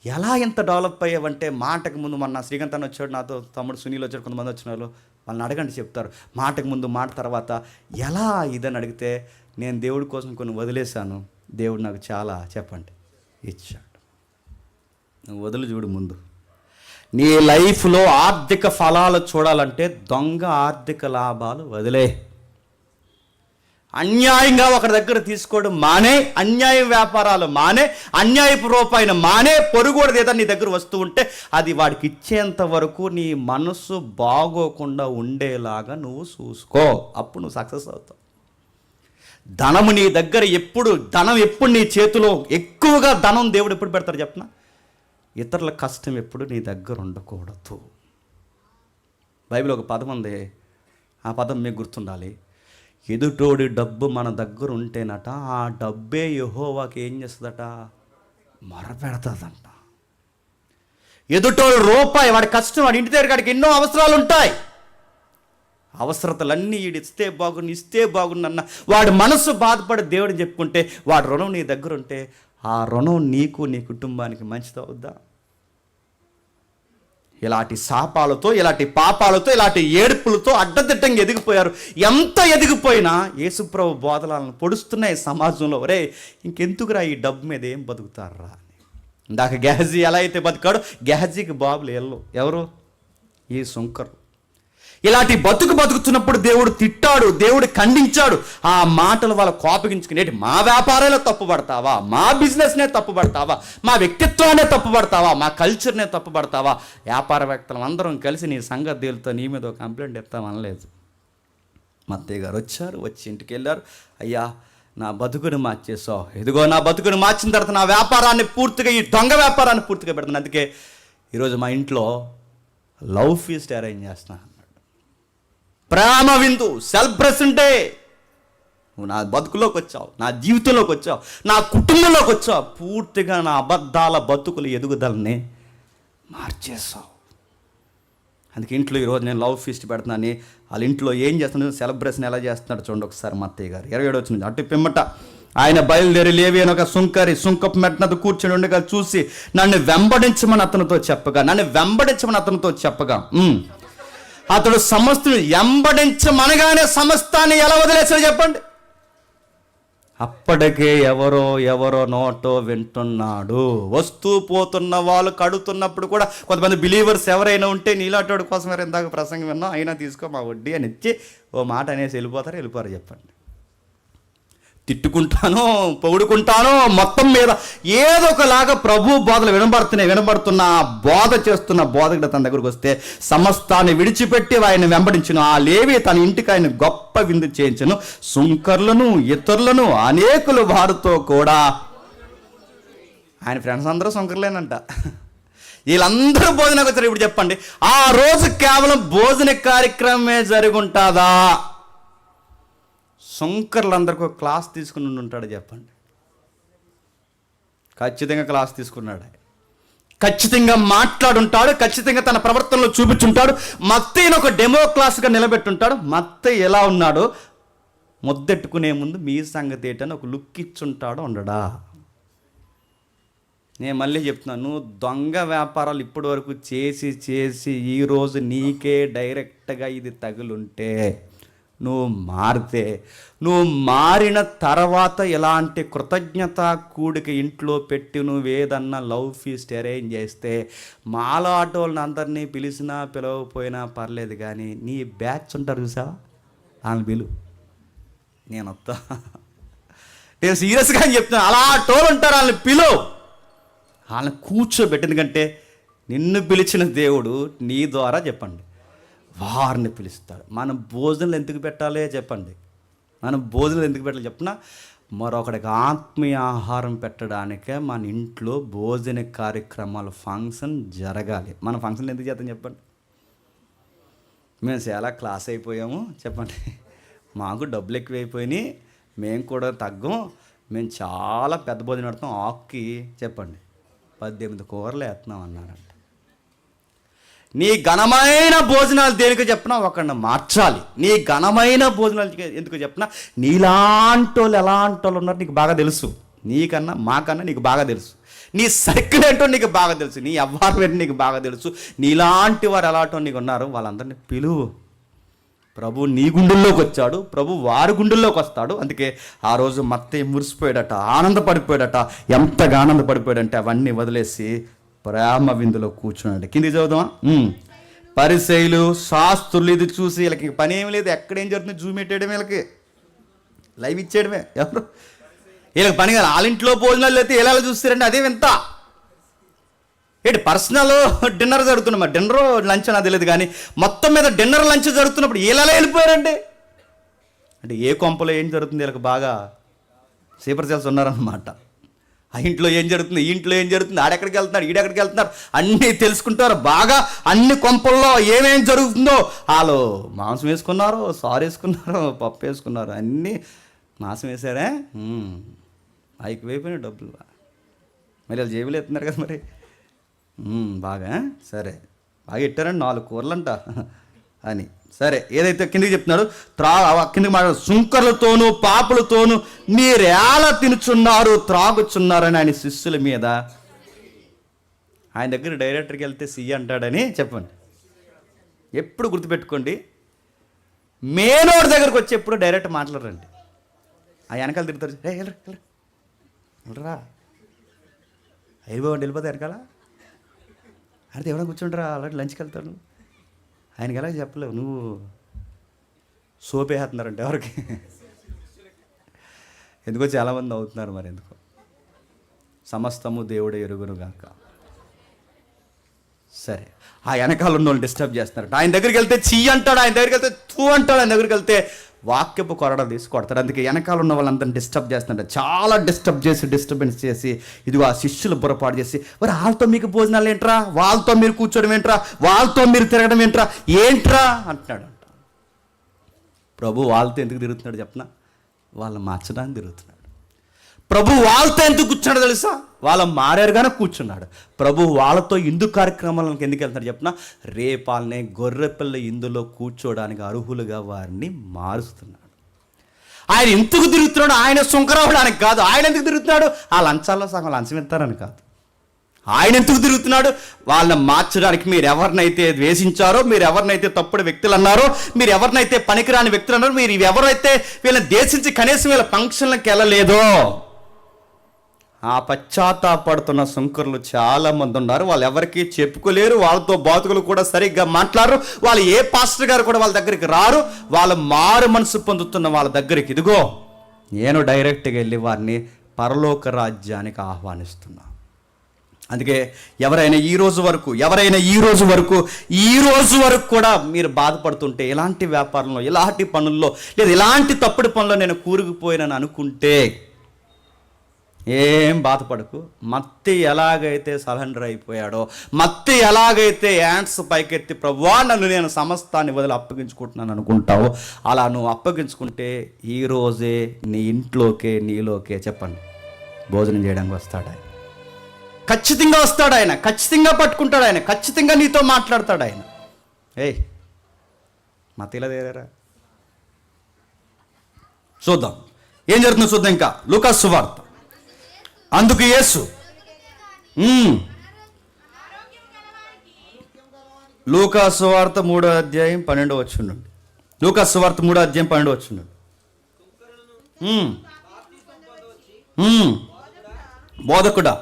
ఎలా ఎంత డెవలప్ అయ్యావంటే, మాటకు ముందు మొన్న శ్రీకాంత్ అన్న వచ్చాడు, నాతో తమ్ముడు సునీల్ వచ్చాడు, కొంతమంది వచ్చిన వాళ్ళు. వాళ్ళని అడగండి చెప్తారు. మాటకు ముందు మాట తర్వాత ఎలా ఇదని అడిగితే, నేను దేవుడి కోసం కొన్ని వదిలేశాను, దేవుడు నాకు చాలా చెప్పండి ఇచ్చాడు. నువ్వు వదిలి చూడు. ముందు నీ లైఫ్లో ఆర్థిక ఫలాలు చూడాలంటే దొంగ ఆర్థిక లాభాలు వదిలే. అన్యాయంగా ఒకరి దగ్గర తీసుకోవడం మానే, అన్యాయ వ్యాపారాలు మానే, అన్యాయపు రూపాయిని మానే. పొరుగుడు ఏదో నీ దగ్గర వస్తూ ఉంటే అది వాడికి ఇచ్చేంత వరకు నీ మనసు బాగోకుండా ఉండేలాగా నువ్వు చూసుకో. అప్పుడు నువ్వు సక్సెస్ అవుతావు. ధనము నీ దగ్గర ఎప్పుడు నీ చేతిలో ఎక్కువగా ధనం దేవుడు ఎప్పుడు పెడతాడు చెప్పనా? ఇతరుల కష్టం ఎప్పుడు నీ దగ్గర ఉండకూడదు. బైబిల్ ఒక పదం ఉంది, ఆ పదం మీకు గుర్తుండాలి. ఎదుటోడి డబ్బు మన దగ్గర ఉంటేనట, ఆ డబ్బే యెహోవాకి ఏం చేస్తుందట? మొరపెడతాదంట. ఎదుటోడు రూపాయి, వాడి కష్టం, వాడి ఇంటి దగ్గర వాడికి ఎన్నో అవసరాలు ఉంటాయి. అవసరతలన్నీ ఇస్తే బాగుండన్న వాడి మనసు బాధపడి దేవుడిని చెప్పుకుంటే, వాడి రుణం నీ దగ్గర ఉంటే ఆ రుణం నీకు నీ కుటుంబానికి మంచిదవుద్దా? ఇలాంటి శాపాలతో, ఇలాంటి పాపాలతో, ఇలాంటి ఏడుపులతో అడ్డదిడ్డంగా ఎదిగిపోయారు. ఎంత ఎదిగిపోయినా యేసుప్రభు బోధలను పొడుస్తున్నాయి సమాజంలో. ఒరే ఇంకెందుకురా ఈ డబ్బు మీద ఏం బతుకుతారా అని. ఇందాక గెహజీ ఎలా అయితే బతికాడో, గెహజీకి బాబులు ఎవరు? ఈ సుంకరు. ఇలాంటి బతుకుతున్నప్పుడు దేవుడు తిట్టాడు, దేవుడు ఖండించాడు. ఆ మాటలు వాళ్ళ కోపగించుకుని, మా వ్యాపారాలే తప్పుపడతావా? మా బిజినెస్నే తప్పుపడతావా? మా వ్యక్తిత్వాన్నే తప్పుపడతావా? మా కల్చర్నే తప్పుపడతావా? వ్యాపారవేత్తలు అందరం కలిసి నీ సంగతితో నీ మీద ఒక కంప్లైంట్ ఇస్తామనలేదు. మత్తయ్య గారు వచ్చి ఇంటికి వెళ్ళారు. అయ్యా నా బతుకుని మార్చేసావు. ఇదిగో నా బతుకుని మార్చిన తర్వాత నా వ్యాపారాన్ని పూర్తిగా, ఈ దొంగ వ్యాపారాన్ని పూర్తిగా పెడుతున్నాను. అందుకే ఈరోజు మా ఇంట్లో లవ్ ఫీస్ట్ అరేంజ్ చేస్తున్నాను. ప్రేమ విందు, సెలబ్రేషన్ డే. నువ్వు నా బతుకులోకి వచ్చావు, నా జీవితంలోకి వచ్చావు, నా కుటుంబంలోకి వచ్చావు. పూర్తిగా నా అబద్ధాల బతుకులు ఎదుగుదలని మార్చేసావు. అందుకే ఇంట్లో ఈరోజు నేను లవ్ ఫీస్ట్ పెడుతున్నాను. వాళ్ళ ఇంట్లో ఏం చేస్తున్నాడు, సెలబ్రేషన్ ఎలా చేస్తున్నాడు చూడండి ఒకసారి. మా అత్తయ్య గారు 27 వచ్చింది. అటు పిమ్మట ఆయన బయలుదేరి లేవి అని ఒక సుంకపు మెట్నది కూర్చొని ఉండగా చూసి నన్ను వెంబడించమని అతనితో చెప్పగా అతడు సమస్తను వెంబడించమనగానే సమస్తాన్ని ఎలా వదిలేసాడు చెప్పండి? అప్పటికే ఎవరో నోటో వింటున్నాడు. వస్తూ పోతున్న వాళ్ళు కడుతున్నప్పుడు కూడా కొంతమంది బిలీవర్స్ ఎవరైనా ఉంటే, నీలాంటి కోసం ఇందాక ప్రసంగం విన్నాం, అయినా తీసుకో మా వడ్డీ అని ఇచ్చి ఓ మాట అనేసి వెళ్ళిపోరు చెప్పండి. తిట్టుకుంటానో పొగుడుకుంటానో మొత్తం మీద ఏదో ఒకలాగా ప్రభు బోధలు వినబడుతున్న బోధ చేస్తున్న బోధకుడు తన దగ్గరకు వస్తే సమస్తాన్ని విడిచిపెట్టి ఆయన వెంబడించును. ఆ లేవి తన ఇంటికి ఆయన గొప్ప విందు చేయించను. సుంకర్లను, ఇతరులను అనేకులు వారితో కూడా. ఆయన ఫ్రెండ్స్ అందరూ సుంకర్లేనంట. వీళ్ళందరూ భోజనకు వచ్చారు. ఇప్పుడు చెప్పండి, ఆ రోజు కేవలం భోజన కార్యక్రమమే జరుగుంటుందా? సుంకర్లందరికీ ఒక క్లాస్ తీసుకుని ఉంటాడు చెప్పండి. ఖచ్చితంగా క్లాస్ తీసుకున్నాడు. ఖచ్చితంగా మాట్లాడుంటాడు. ఖచ్చితంగా తన ప్రవర్తనలో చూపించుంటాడు. మత్తయ్యను ఒక డెమో క్లాస్గా నిలబెట్టుంటాడు. మత్తయ్య ఎలా ఉన్నాడో ముద్దెట్టుకునే ముందు మీ సంగతి ఏంటని ఒక లుక్ ఇచ్చుంటాడు ఉండడా? నేను మళ్ళీ చెప్తున్నాను, నువ్వు దొంగ వ్యాపారాలు ఇప్పటి వరకు చేసి చేసి ఈరోజు నీకే డైరెక్ట్గా ఇది తగులుంటే, నువ్వు మారితే, నువ్వు మారిన తర్వాత ఎలాంటి కృతజ్ఞత కూడిక ఇంట్లో పెట్టి నువ్వేదన్నా లవ్ ఫీస్ట్ అరేంజ్ చేస్తే, మాలాట వాళ్ళని అందరినీ పిలిచినా పిలవకపోయినా పర్లేదు, కానీ నీ బ్యాచ్ ఉంటారు చూసావా, వాళ్ళని పిలువు, నేను వస్తా. నేను సీరియస్గా చెప్తున్నాను, అలా టోలు ఉంటారు, వాళ్ళని పిలువు, వాళ్ళని కూర్చోబెట్టి. ఎందుకంటే నిన్ను పిలిచిన దేవుడు నీ ద్వారా చెప్పండి వారిని పిలుస్తాడు. మనం భోజనాలు ఎందుకు పెట్టాలి చెప్పండి, మనం భోజనాలు ఎందుకు పెట్టాలి చెప్పిన, మరొకడికి ఆత్మీయ ఆహారం పెట్టడానికే మన ఇంట్లో భోజన కార్యక్రమాలు ఫంక్షన్ జరగాలి. మన ఫంక్షన్ ఎందుకు చేద్దాం చెప్పండి? మేము చాలా క్లాస్ అయిపోయాము చెప్పండి, మాకు డబ్బులు ఎక్కువైపోయినాయి, మేము కూడా తగ్గం, మేము చాలా పెద్ద భోజనం పెడతాం, ఆకుకి చెప్పండి 18 కూరలు వేస్తున్నాం అన్నారంట. నీ ఘనమైన భోజనాలు దేనికి చెప్పినా ఒకడిని మార్చాలి. నీ ఘనమైన భోజనాలు ఎందుకు చెప్పినా, నీలాంటి వాళ్ళు ఎలాంటి వాళ్ళు ఉన్నారు నీకు బాగా తెలుసు, నీకన్నా మాకన్నా నీకు బాగా తెలుసు, నీ సర్కిల్ ఏంటో నీకు బాగా తెలుసు, నీ వ్యవహారం ఏంటో నీకు బాగా తెలుసు, నీలాంటి వారు ఎలాంటి నీకు ఉన్నారు, వాళ్ళందరినీ పిలువు. ప్రభు నీ గుండెల్లోకి వచ్చాడు, ప్రభు వారి గుండెల్లోకి వస్తాడు. అందుకే ఆ రోజు మత్తయి మురిసిపోయాడట, ఆనందపడిపోయాడట. ఎంతగా ఆనందపడిపోయాడంటే అవన్నీ వదిలేసి ప్రేమ విందులో కూర్చున్నాడు. కింది చదువుదామా? పరిసయ్యులు శాస్త్రులు ఇది చూసి వీళ్ళకి పని ఏమి లేదు, ఎక్కడేం జరుగుతుంది జూమ్ పెట్టేయడమే, వీళ్ళకి లైవ్ ఇచ్చేయడమే. ఎవరు వీళ్ళకి పని కాదు, వాళ్ళ ఇంట్లో భోజనాలు అయితే ఎలా చూస్తారండి, అదే వింత. ఏంటి పర్సనల్ డిన్నర్ జరుగుతున్నా, మరి డిన్నర్ లంచ్ నాకు తెలియదు, కానీ మొత్తం మీద డిన్నర్ లంచ్ జరుగుతున్నప్పుడు వీళ్ళ వెళ్ళిపోయారండి. అంటే ఏ కొంపలో ఏం జరుగుతుంది వీళ్ళకి బాగా సీపర్ సెల్స్ ఉన్నారన్నమాట. ఆ ఇంట్లో ఏం జరుగుతుంది, ఈ ఇంట్లో ఏం జరుగుతుంది, ఆడెక్కడికి వెళ్తున్నారు, ఈడెక్కడికి వెళ్తున్నారు అన్నీ తెలుసుకుంటారు బాగా. అన్ని కొంపల్లో ఏమేం జరుగుతుందో, వాళ్ళు మాంసం వేసుకున్నారు, సారు వేసుకున్నారు, పప్పు వేసుకున్నారు, అన్నీ మాంసం వేసారే, ఐకి అయిపోయినాయి డబ్బులు. మరి వాళ్ళు జేబులు ఎత్తున్నారు కదా మరి, బాగా సరే బాగా ఇట్టారండి 4 కూరలంట అని. సరే ఏదైతే కిందకి చెప్తున్నాడు, కిందకి మాట, సుంకర్లతోనూ పాపులతోనూ మీరేలా తినుచున్నారు త్రాగుచున్నారని ఆయన శిష్యుల మీద. ఆయన దగ్గర డైరెక్టర్కి వెళ్తే సి అంటాడని చెప్పండి. ఎప్పుడు గుర్తుపెట్టుకోండి, మేనోడి దగ్గరకు వచ్చి ఎప్పుడు డైరెక్ట్ మాట్లాడరండి. ఆ వెనకాల తిరుగుతారు, వెళ్ళరా వెళ్ళిపోతే వెనకాల అంటే ఎవరైనా కూర్చుంటారా, అలాంటి లంచ్కి వెళ్తాడు. ఆయనకి ఎలా చెప్పలేవు, నువ్వు సోప్ వేస్తున్నారంటే ఎవరికి, ఎందుకో చాలామంది అవుతున్నారు. మరి ఎందుకో సమస్తము దేవుడే ఎరుగును గాక. సరే ఆ వెనకాల ఉన్న వాళ్ళు డిస్టర్బ్ చేస్తున్నారట. ఆయన దగ్గరికి వెళ్తే చీ అంటాడు, ఆయన దగ్గరికి వెళ్తే తూ అంటాడు, ఆయన దగ్గరికి వెళ్తే వాక్యపు కొరడ తీసి కొడతాడు. అందుకే వెనకాల ఉన్న వాళ్ళందరినీ డిస్టర్బ్ చేస్తుంటారు, చాలా డిస్టర్బెన్స్ చేసి ఇదిగో ఆ శిష్యులు బుర్రపాటు చేసి, మరి వాళ్ళతో మీకు భోజనాలు ఏంట్రా, వాళ్ళతో మీరు కూర్చోడం ఏంట్రా, వాళ్ళతో మీరు తిరగడం ఏంట్రా అంటున్నాడు అంట. ప్రభు వాళ్ళతో ఎందుకు తిరుగుతున్నాడు చెప్పనా, వాళ్ళని మార్చడానికి తిరుగుతున్నాడు. ప్రభు వాళ్ళతో ఎందుకు కూర్చున్నాడు తెలుసా, వాళ్ళ మారారుగానే కూర్చున్నాడు. ప్రభు వాళ్ళతో ఇందు కార్యక్రమాలకు ఎందుకు వెళ్తున్నాడు చెప్పిన, రేపాలనే గొర్రెపిల్ల ఇందులో కూర్చోడానికి అర్హులుగా వారిని మారుస్తున్నాడు. ఆయన ఎందుకు తిరుగుతున్నాడు, ఆయన సుంకరవడానికి కాదు. ఆయన ఎందుకు తిరుగుతున్నాడు, ఆ లంచాల్లో సగం లంచం ఇస్తారని కాదు. ఆయన ఎందుకు తిరుగుతున్నాడు, వాళ్ళని మార్చడానికి. మీరు ఎవరినైతే ద్వేషించారో, మీరు ఎవరినైతే తప్పుడు వ్యక్తులు అన్నారో, మీరు ఎవరినైతే పనికిరాని వ్యక్తులు అన్నారో, మీరు ఎవరైతే వీళ్ళని దేశించి కనీసం వీళ్ళ ఫంక్షన్లకు వెళ్ళలేదో, ఆ పశ్చాత్తాపడుతున్న శంకరులు చాలామంది ఉన్నారు. వాళ్ళు ఎవరికి చెప్పుకోలేరు, వాళ్ళతో బాతుకులు కూడా సరిగ్గా మాట్లాడరు, వాళ్ళు ఏ పాస్టర్ గారు కూడా వాళ్ళ దగ్గరికి రారు. వాళ్ళ మారు మనసు పొందుతున్న వాళ్ళ దగ్గరికి ఇదిగో నేను డైరెక్ట్గా వెళ్ళి వారిని పరలోక రాజ్యానికి ఆహ్వానిస్తున్నా. అందుకే ఎవరైనా ఈ రోజు వరకు కూడా మీరు బాధపడుతుంటే, ఇలాంటి వ్యాపారంలో, ఇలాంటి పనుల్లో, లేదా ఇలాంటి తప్పుడు పనుల్లో నేను కూరుకుపోయినని అనుకుంటే ఏం బాధపడకు. మత్తి ఎలాగైతే సరెండర్ అయిపోయాడో, మత్తి ఎలాగైతే యాండ్స్ పైకెత్తి ప్రభువా నన్ను నేను సమస్తాన్ని వదిలి అప్పగించుకుంటున్నాను అనుకుంటావో, అలా నువ్వు అప్పగించుకుంటే ఈరోజే నీ ఇంట్లోకే నీలోకే చెప్పండి భోజనం చేయడానికి వస్తాడు ఆయన. ఖచ్చితంగా వస్తాడు ఆయన, ఖచ్చితంగా పట్టుకుంటాడు ఆయన, ఖచ్చితంగా నీతో మాట్లాడతాడు ఆయన. మత్తిలా తేరారా, చూద్దాం ఏం జరుగుతుందో చూద్దాం. ఇంకా లూకా సువార్త. అందుకు యేసు లూకా సువార్త 3వ అధ్యాయం 12వ వచనం. లూకా సువార్త 3వ అధ్యాయం 12వ వచనం. బోధకుడా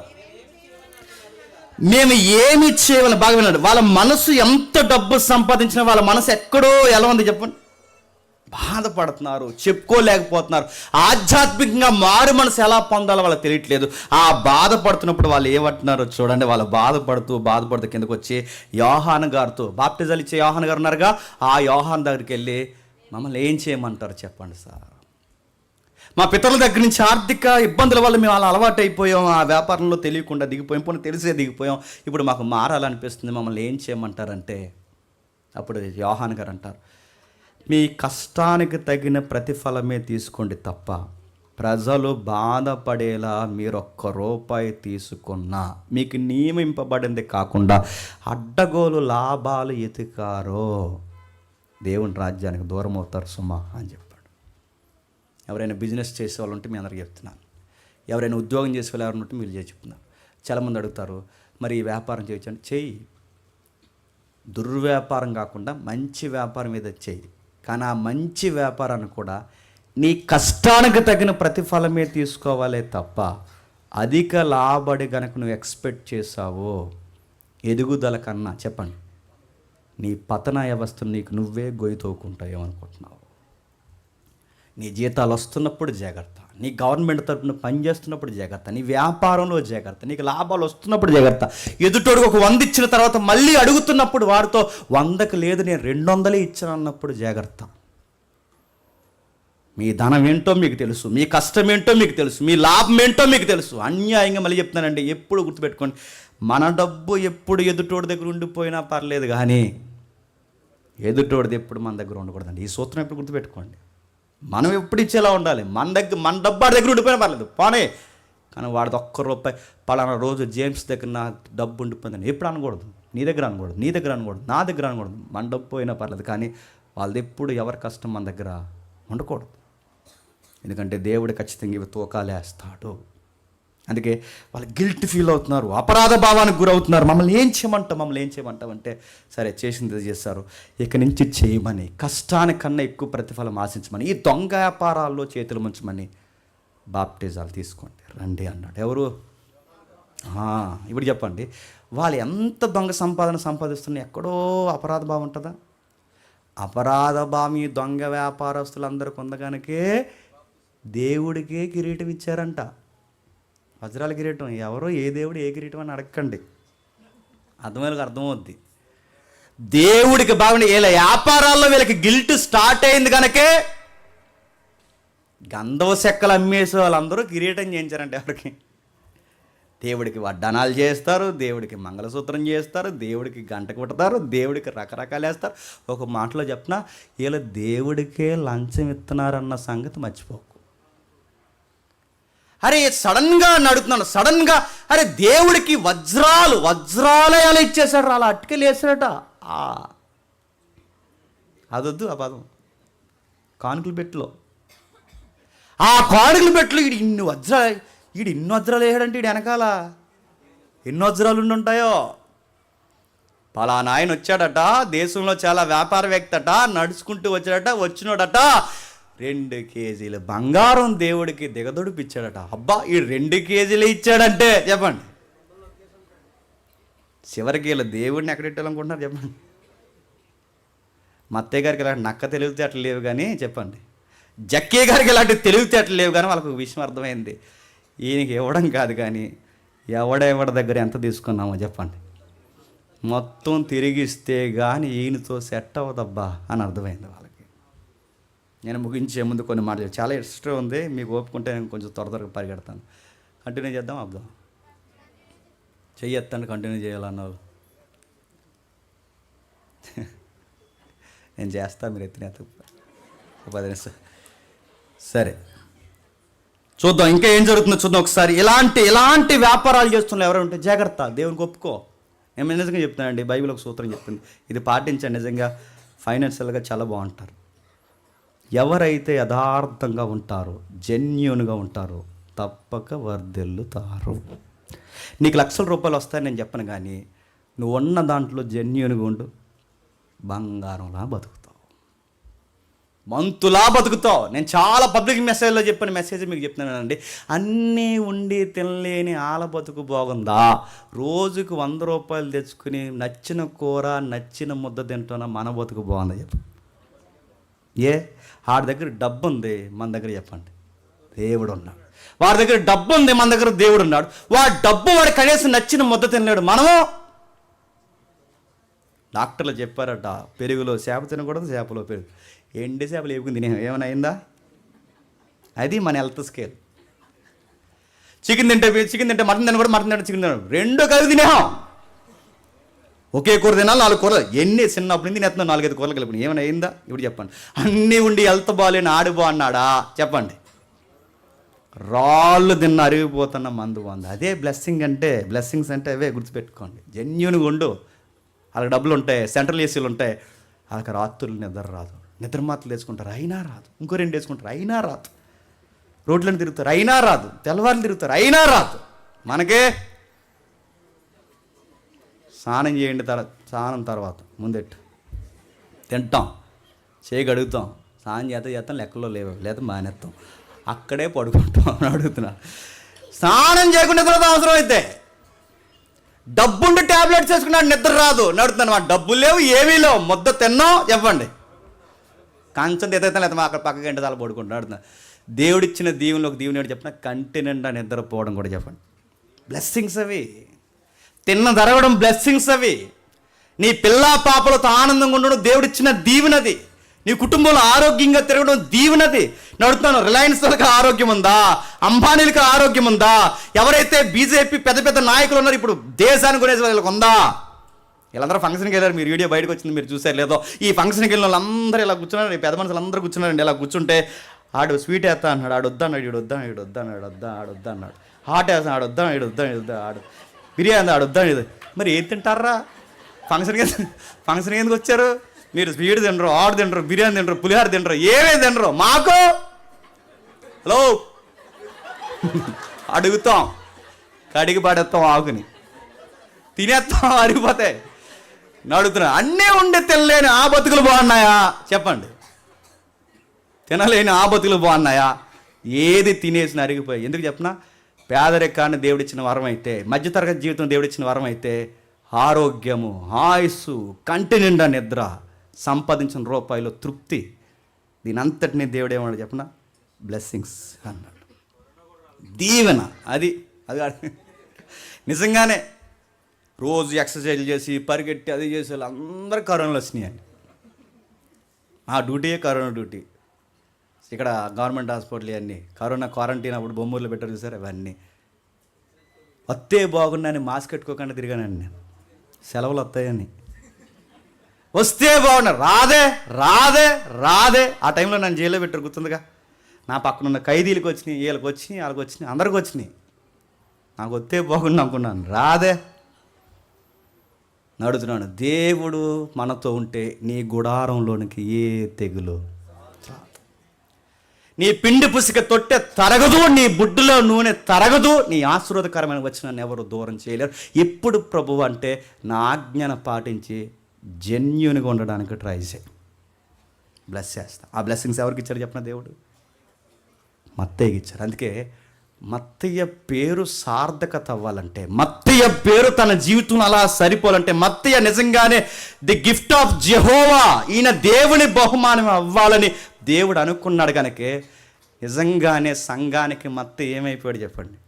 మేము ఏమి చేయవాలి? బాగా వినండి. వాళ్ళ మనసు ఎంత డబ్బు సంపాదించినా వాళ్ళ మనసు ఎక్కడో ఎలా ఉంది చెప్పండి? బాధపడుతున్నారు, చెప్పుకోలేకపోతున్నారు. ఆధ్యాత్మికంగా మారు మనసు ఎలా పొందాలో వాళ్ళకి తెలియట్లేదు. ఆ బాధపడుతున్నప్పుడు వాళ్ళు ఏమంటున్నారో చూడండి. వాళ్ళు బాధపడుతూ కిందకు వచ్చి యోహాను గారితో, బాప్టిజాలు ఇచ్చే యోహాను గారు ఉన్నారుగా, ఆ యోహాను దగ్గరికి వెళ్ళి మమ్మల్ని ఏం చేయమంటారు చెప్పండి సార్. మా పితరుల దగ్గర నుంచి ఆర్థిక ఇబ్బందుల వల్ల మేము అలా అలవాటు అయిపోయాం, ఆ వ్యాపారంలో తెలియకుండా దిగిపోయాం, పోనీ తెలిసే దిగిపోయాం, ఇప్పుడు మాకు మారాలనిపిస్తుంది, మమ్మల్ని ఏం చేయమంటారంటే అప్పుడు యోహాను గారు అంటారు, మీ కష్టానికి తగిన ప్రతిఫలమే తీసుకోండి తప్ప ప్రజలు బాధపడేలా మీరు ₹1 తీసుకున్నా మీకు నియమింపబడింది కాకుండా అడ్డగోలు లాభాలు ఎతికారో దేవుని రాజ్యానికి దూరం అవుతారు సుమా అని చెప్పాడు. ఎవరైనా బిజినెస్ చేసే వాళ్ళు ఉంటే మీ అందరికీ చెప్తున్నాను, ఎవరైనా ఉద్యోగం చేసే వాళ్ళు ఎవరైనా ఉంటే మీరు చెప్తున్నాను. చాలామంది అడుగుతారు, మరి ఈ వ్యాపారం చేయొచ్చండి. చెయ్యి, దుర్వ్యాపారం కాకుండా మంచి వ్యాపారం మీద చెయ్యి. కానీ ఆ మంచి వ్యాపారాన్ని కూడా నీ కష్టానికి తగిన ప్రతిఫలమే తీసుకోవాలే తప్ప అధిక లాభడి కనుక నువ్వు ఎక్స్పెక్ట్ చేసావో ఎదుగుదల కన్నా చెప్పండి నీ పతన వ్యవస్థను నీకు నువ్వే గొయ్యితోకుంటావు అనుకుంటున్నావు. నీ జీతాలు వస్తున్నప్పుడు జాగ్రత్త, నీ గవర్నమెంట్ తరపున పనిచేస్తున్నప్పుడు జాగ్రత్త, నీ వ్యాపారంలో జాగ్రత్త, నీకు లాభాలు వస్తున్నప్పుడు జాగ్రత్త. ఎదుటోడికి ఒక 100 ఇచ్చిన తర్వాత మళ్ళీ అడుగుతున్నప్పుడు వాడితో 100కి లేదు నేను 200 ఇచ్చాను అన్నప్పుడు జాగ్రత్త. మీ ధనం ఏంటో మీకు తెలుసు, మీ కష్టం ఏంటో మీకు తెలుసు, మీ లాభం ఏంటో మీకు తెలుసు. అన్యాయంగా మళ్ళీ చెప్తున్నానండి, ఎప్పుడు గుర్తుపెట్టుకోండి, మన డబ్బు ఎప్పుడు ఎదుటోడి దగ్గర ఉండిపోయినా పర్లేదు, కానీ ఎదుటోడిది ఎప్పుడు మన దగ్గర ఉండకూడదండి. ఈ సూత్రం ఎప్పుడు గుర్తుపెట్టుకోండి. మనం ఎప్పుడు ఇచ్చేలా ఉండాలి. మన డబ్బు వాడి దగ్గర ఉండిపోయినా పర్లేదు పోనే, కానీ వాడిది ₹1 పలానా రోజు జేమ్స్ దగ్గర నా డబ్బు ఉండిపోయిందని ఎప్పుడు అనకూడదు. నీ దగ్గర అనకూడదు, నీ దగ్గర అనకూడదు, నా దగ్గర అనకూడదు. మన డబ్బు పోయినా పర్లేదు, కానీ వాళ్ళది ఎప్పుడు ఎవరి కష్టం మన దగ్గర ఉండకూడదు. ఎందుకంటే దేవుడు ఖచ్చితంగా ఇవి తూకాలేస్తాడు. అందుకే వాళ్ళు గిల్ట్ ఫీల్ అవుతున్నారు, అపరాధ భావానికి గురవుతున్నారు. మమ్మల్ని ఏం చేయమంటావు అంటే సరే చేసింది చేస్తారు, ఇక నుంచి చేయమని, కష్టానికన్నా ఎక్కువ ప్రతిఫలం ఆశించమని, ఈ దొంగ వ్యాపారాల్లో చేతులు ముంచమని బాప్టిజాలు తీసుకోండి రండి అన్నాడు. ఎవరు? ఇప్పుడు చెప్పండి, వాళ్ళు ఎంత దొంగ సంపాదిస్తున్నా ఎక్కడో అపరాధ భావం ఉంటుందా? అపరాధ భావం ఈ దొంగ వ్యాపారస్తులందరికీ ఉంది కనుకే దేవుడికే కిరీటం ఇచ్చారంట. వజ్రాల కిరీటం. ఎవరో ఏ దేవుడు ఏ కిరీటం అని అడగండి, అర్థమవుద్ది. దేవుడికి బాగుండి వీళ్ళ వ్యాపారాల్లో వీళ్ళకి గిల్ట్ స్టార్ట్ అయింది కనుకే గంధవ చెక్కలు అమ్మేసే వాళ్ళందరూ కిరీటం చేయించారంట. ఎవరికి? దేవుడికి వడ్డానాలు చేస్తారు, దేవుడికి మంగళసూత్రం చేస్తారు, దేవుడికి గంట కొడతారు, దేవుడికి రకరకాలు వేస్తారు. ఒక మాటలో చెప్పినా వీళ్ళు దేవుడికే లంచం ఇస్తున్నారన్న సంగతి మర్చిపోకు. అరే సడన్గా అడుగుతున్నాను, అరే దేవుడికి వజ్రాలే అలా ఇచ్చేసాడు, అలా అట్టుకెళ్ళి వేసాడట. అదొద్దు ఆ పదం. కానుకలు పెట్టులో ఆ కానుకలు పెట్టులో ఇన్ని వజ్రాలు వేసాడంటే ఈడు వెనకాల ఎన్ని వజ్రాలు ఉండుంటాయో. పలానా ఆయన వచ్చాడట, దేశంలో చాలా వ్యాపారవేత్త అట, నడుచుకుంటూ వచ్చాడట, వచ్చినోడట 2 కేజీల బంగారం దేవుడికి దిగదొడిపిచ్చాడట. అబ్బా ఈ 2 కేజీలు ఇచ్చాడంటే చెప్పండి, చివరికి వీళ్ళ దేవుడిని ఎక్కడెట్టాలనుకుంటున్నారు చెప్పండి. మా అత్తయ్య గారికి ఇలాంటి నక్క తెలివితేటలు లేవు కానీ చెప్పండి, జక్కయ్య గారికి ఇలాంటి తెలివితేటలు లేవు కానీ వాళ్ళకు ఒక విషయం అర్థమైంది, ఈయనకి ఇవ్వడం కాదు కానీ ఎవడెవడి దగ్గర ఎంత తీసుకున్నామో చెప్పండి, మొత్తం తిరిగిస్తే కానీ ఈయనతో సెట్ అవ్వదబ్బా అని అర్థమైంది వాళ్ళకి. నేను ముగించే ముందు కొన్ని మాటలు చాలా ఇష్టం ఉంది, మీకు ఓపుకుంటే నేను కొంచెం త్వరగా పరిగెడతాను. కంటిన్యూ చేద్దాం అబ్దా, చెయ్యొత్తండి కంటిన్యూ చేయాలన్నావు. నేను చేస్తా, మీరు ఎత్తిన 10 నిమిషాలు. సరే చూద్దాం ఇంకా ఏం జరుగుతుందో చూద్దాం ఒకసారి. ఇలాంటి వ్యాపారాలు చేస్తున్న ఎవరు ఉంటే జాగ్రత్త, దేవునికి ఒప్పుకో. నేను నిజంగా చెప్తానండి, బైబిల్ ఒక సూత్రం చెప్తుంది, ఇది పాటించండి, నిజంగా ఫైనాన్షియల్గా చాలా బాగుంటారు. ఎవరైతే యథార్థంగా ఉంటారో, జెన్యూన్గా ఉంటారో తప్పక వర్ధిల్లుతారు. నీకు లక్షల రూపాయలు వస్తాయని నేను చెప్పను, కానీ నువ్వు ఉన్న దాంట్లో జెన్యూన్గా ఉండు, బంగారంలా బతుకుతావు, మంతులా బతుకుతావు. నేను చాలా పబ్లిక్ మెసేజ్లో చెప్పిన మెసేజ్ మీకు చెప్తున్నానండి. అన్నీ ఉండి తినలేని ఆల బతుకు బాగుందా? రోజుకు 100 రూపాయలు తెచ్చుకుని నచ్చిన కూర నచ్చిన ముద్ద తింటున్నా మన బతుకు బాగుందా చెప్పు. వాడి దగ్గర డబ్బు ఉంది, మన దగ్గర చెప్పండి దేవుడు ఉన్నాడు. వాడి దగ్గర డబ్బు ఉంది, మన దగ్గర దేవుడు ఉన్నాడు. వాడి డబ్బు వాడి కనీసం నచ్చిన ముద్ద తినలేడు. మనము డాక్టర్లు చెప్పారట, పెరుగులో చేప తినకూడదు, చేపలో పెరుగు. ఎండి చేపలు ఏపుకుని తినే ఏమైనా అయిందా? అది మన హెల్త్ స్కేల్. చికెన్ తింటే మటన్ తినకూడదు, మటన్ తింటే చికెన్ తినకూడదు, 2 కలిపి తినేహాం. ఒకే కూర తినాలి, 4 కూరలు. ఎన్ని చిన్నప్పుడు తినేస్తున్నాం, 4-5 కూరలు కలిపి. ఏమైనా అయిందా? ఇప్పుడు చెప్పండి. అన్నీ ఉండి హెల్త్ బాగాలేని ఆడు బాగున్నాడా చెప్పండి. రాళ్ళు తిన్న అరిగిపోతున్న మందు బాగుంది. అదే బ్లెస్సింగ్స్ అంటే అవే గుర్తుపెట్టుకోండి. జెన్యూన్గా ఉండు. వాళ్ళకి డబ్బులు ఉంటాయి, సెంట్రల్ ఏసీలు ఉంటాయి, వాళ్ళకి రాత్రులు నిద్ర రాదు, నిద్ర మాత్రలు వేసుకుంటారు అయినా రాదు, ఇంకో 2 వేసుకుంటారు అయినా రాదు, రోడ్లను తిరుగుతారు అయినా రాదు, తెల్లవారులు తిరుగుతారు అయినా రాదు. మనకే స్నానం చేయండి, స్నానం తర్వాత ముందెట్టు తింటాం, చేయగలుగుతాం, స్నానం చేస్తాం, లెక్కలో లేవు, లేదా మానేస్తాం, అక్కడే పడుకుంటాం అని అడుగుతున్నాను. స్నానం చేయకుండా తర్వాత అవసరం అయితే డబ్బుండి ట్యాబ్లెట్స్ వేసుకున్నాడు, నిద్ర రాదు నడుతున్నాను. మా డబ్బులు లేవు, ఏమీ లేవు, ముద్ద తిన్నాం చెప్పండి, కంచం తెత్తాను, లేదా అక్కడ పక్క గంట తల పడుకుంటున్నాడు. దేవుడిచ్చిన దీవెనలో ఒక దీవెన చెప్పిన కంటి నిండా నిద్రపోవడం కూడా చెప్పండి. బ్లెస్సింగ్స్ అవి. తిన్న జరగడం బ్లెస్సింగ్స్ అవి. నీ పిల్ల పాపలతో ఆనందంగా ఉండడం దేవుడిచ్చిన దీవెనది. నీ కుటుంబంలో ఆరోగ్యంగా తిరగడం దీవెనది. నడుతున్నాను. రిలయన్స్ వాళ్ళకి ఆరోగ్యం ఉందా? అంబానీలకు ఆరోగ్యం ఉందా? ఎవరైతే బీజేపీ పెద్ద పెద్ద నాయకులు ఉన్నారు ఇప్పుడు దేశానికి కొనేసి వాళ్ళకి ఉందా? వీళ్ళందరూ ఫంక్షన్కి వెళ్ళారు, మీరు వీడియో బయటకు వచ్చింది, మీరు చూసారు లేదో. ఈ ఫంక్షన్కి వెళ్ళిన వాళ్ళందరూ ఇలా కూర్చున్నారు, ఈ పెద్ద మనుషులు అందరూ కూర్చున్నారండి. ఇలా కూర్చుంటే ఆడు స్వీట్ వేస్తా అన్నాడు, ఆడు వద్దా అన్నాడు, ఈడు వద్దా ఆడొద్దా అన్నాడు, హాట్ వేస్తా ఆడొద్దా, ఈడొద్దా ఆడు బిర్యానీ ఆడొద్దా. ఇది మరి ఏం తింటారా? ఫంక్షన్కి ఎందుకు వచ్చారు? మీరు స్వీట్ తినరు, ఆడు తినరు, బిర్యానీ తినరు, పులిహార తినరు, ఏమేమి తినరు. మాకు హలో అడుగుతాం, కడిగి పడేస్తాం, ఆకుని తినేస్తాం, అరిగిపోతాయి. అడుగుతున్నా, అన్నీ ఉండి తినలేని ఆ బతుకులు బాగున్నాయా చెప్పండి? తినలేని ఆ బతుకులు బాగున్నాయా? ఏది తినేసిన అరిగిపోయి. ఎందుకు చెప్పనా? పేదరికాన్ని దేవుడిచ్చిన వరం అయితే, మధ్యతరగతి జీవితం దేవుడిచ్చిన వరం అయితే, ఆరోగ్యము, ఆయుస్సు, కంటి నిండా నిద్ర, సంపాదించిన రూపాయలు తృప్తి, దీని అంతటినీ దేవుడు ఏమన్నాడు చెప్పనా? బ్లెస్సింగ్స్ అన్నాడు, దీవెన. అది నిజంగానే రోజు ఎక్సర్సైజ్ చేసి పరిగెట్టి అది చేసి అందరూ కరోనాలు వచ్చినాయండి. ఆ డ్యూటీయే కరోనా డ్యూటీ. ఇక్కడ గవర్నమెంట్ హాస్పిటల్ అన్నీ కరోనా క్వారంటైన్ అప్పుడు బొమ్మూరులో పెట్టారు చూసారు, అవన్నీ వస్తే బాగున్నాయని మాస్క్ పెట్టుకోకుండా తిరిగానండి నేను. సెలవులు వస్తాయని. వస్తే బాగున్నారు, రాదే. ఆ టైంలో నన్ను జైల్లో పెట్టారు, గుర్తుందిగా. నా పక్కన ఉన్న ఖైదీలకు వచ్చినాయి, వీళ్ళకి వచ్చినాయి, వాళ్ళకి వచ్చినాయి, అందరికి వచ్చినాయి. నాకు వస్తే బాగుండు అనుకున్నాను, రాదే. నడుతున్నాను. దేవుడు మనతో ఉంటే నీ గుడారంలోనికి ఏ తెగులు, నీ పిండి పుసిక తొట్టె తరగదు, నీ బుడ్డులో నూనె తరగదు, నీ ఆశీర్వాదకరమైన వచ్చిన ఎవరు దూరం చేయలేరు. ఎప్పుడు ప్రభువు అంటే నా ఆజ్ఞను పాటించి జెన్యూన్గా ఉండడానికి ట్రై చేయి, బ్లెస్ చేస్తా. ఆ బ్లెస్సింగ్స్ ఎవరికి ఇచ్చాడు చెప్పిన? దేవుడు మత్తయ్యకి ఇచ్చారు. అందుకే మత్తయ్య పేరు సార్థకత అవ్వాలంటే, మత్తయ్య పేరు తన జీవితం అలా సరిపోవాలంటే, మత్తయ్య నిజంగానే ది గిఫ్ట్ ఆఫ్ జెహోవా, ఈయన దేవుని బహుమానం అవ్వాలని దేవుడు అనుకున్నాడు. కనుకే నిజంగానే సంఘానికి మత్తయ్య ఏమైపోయాడు చెప్పండి?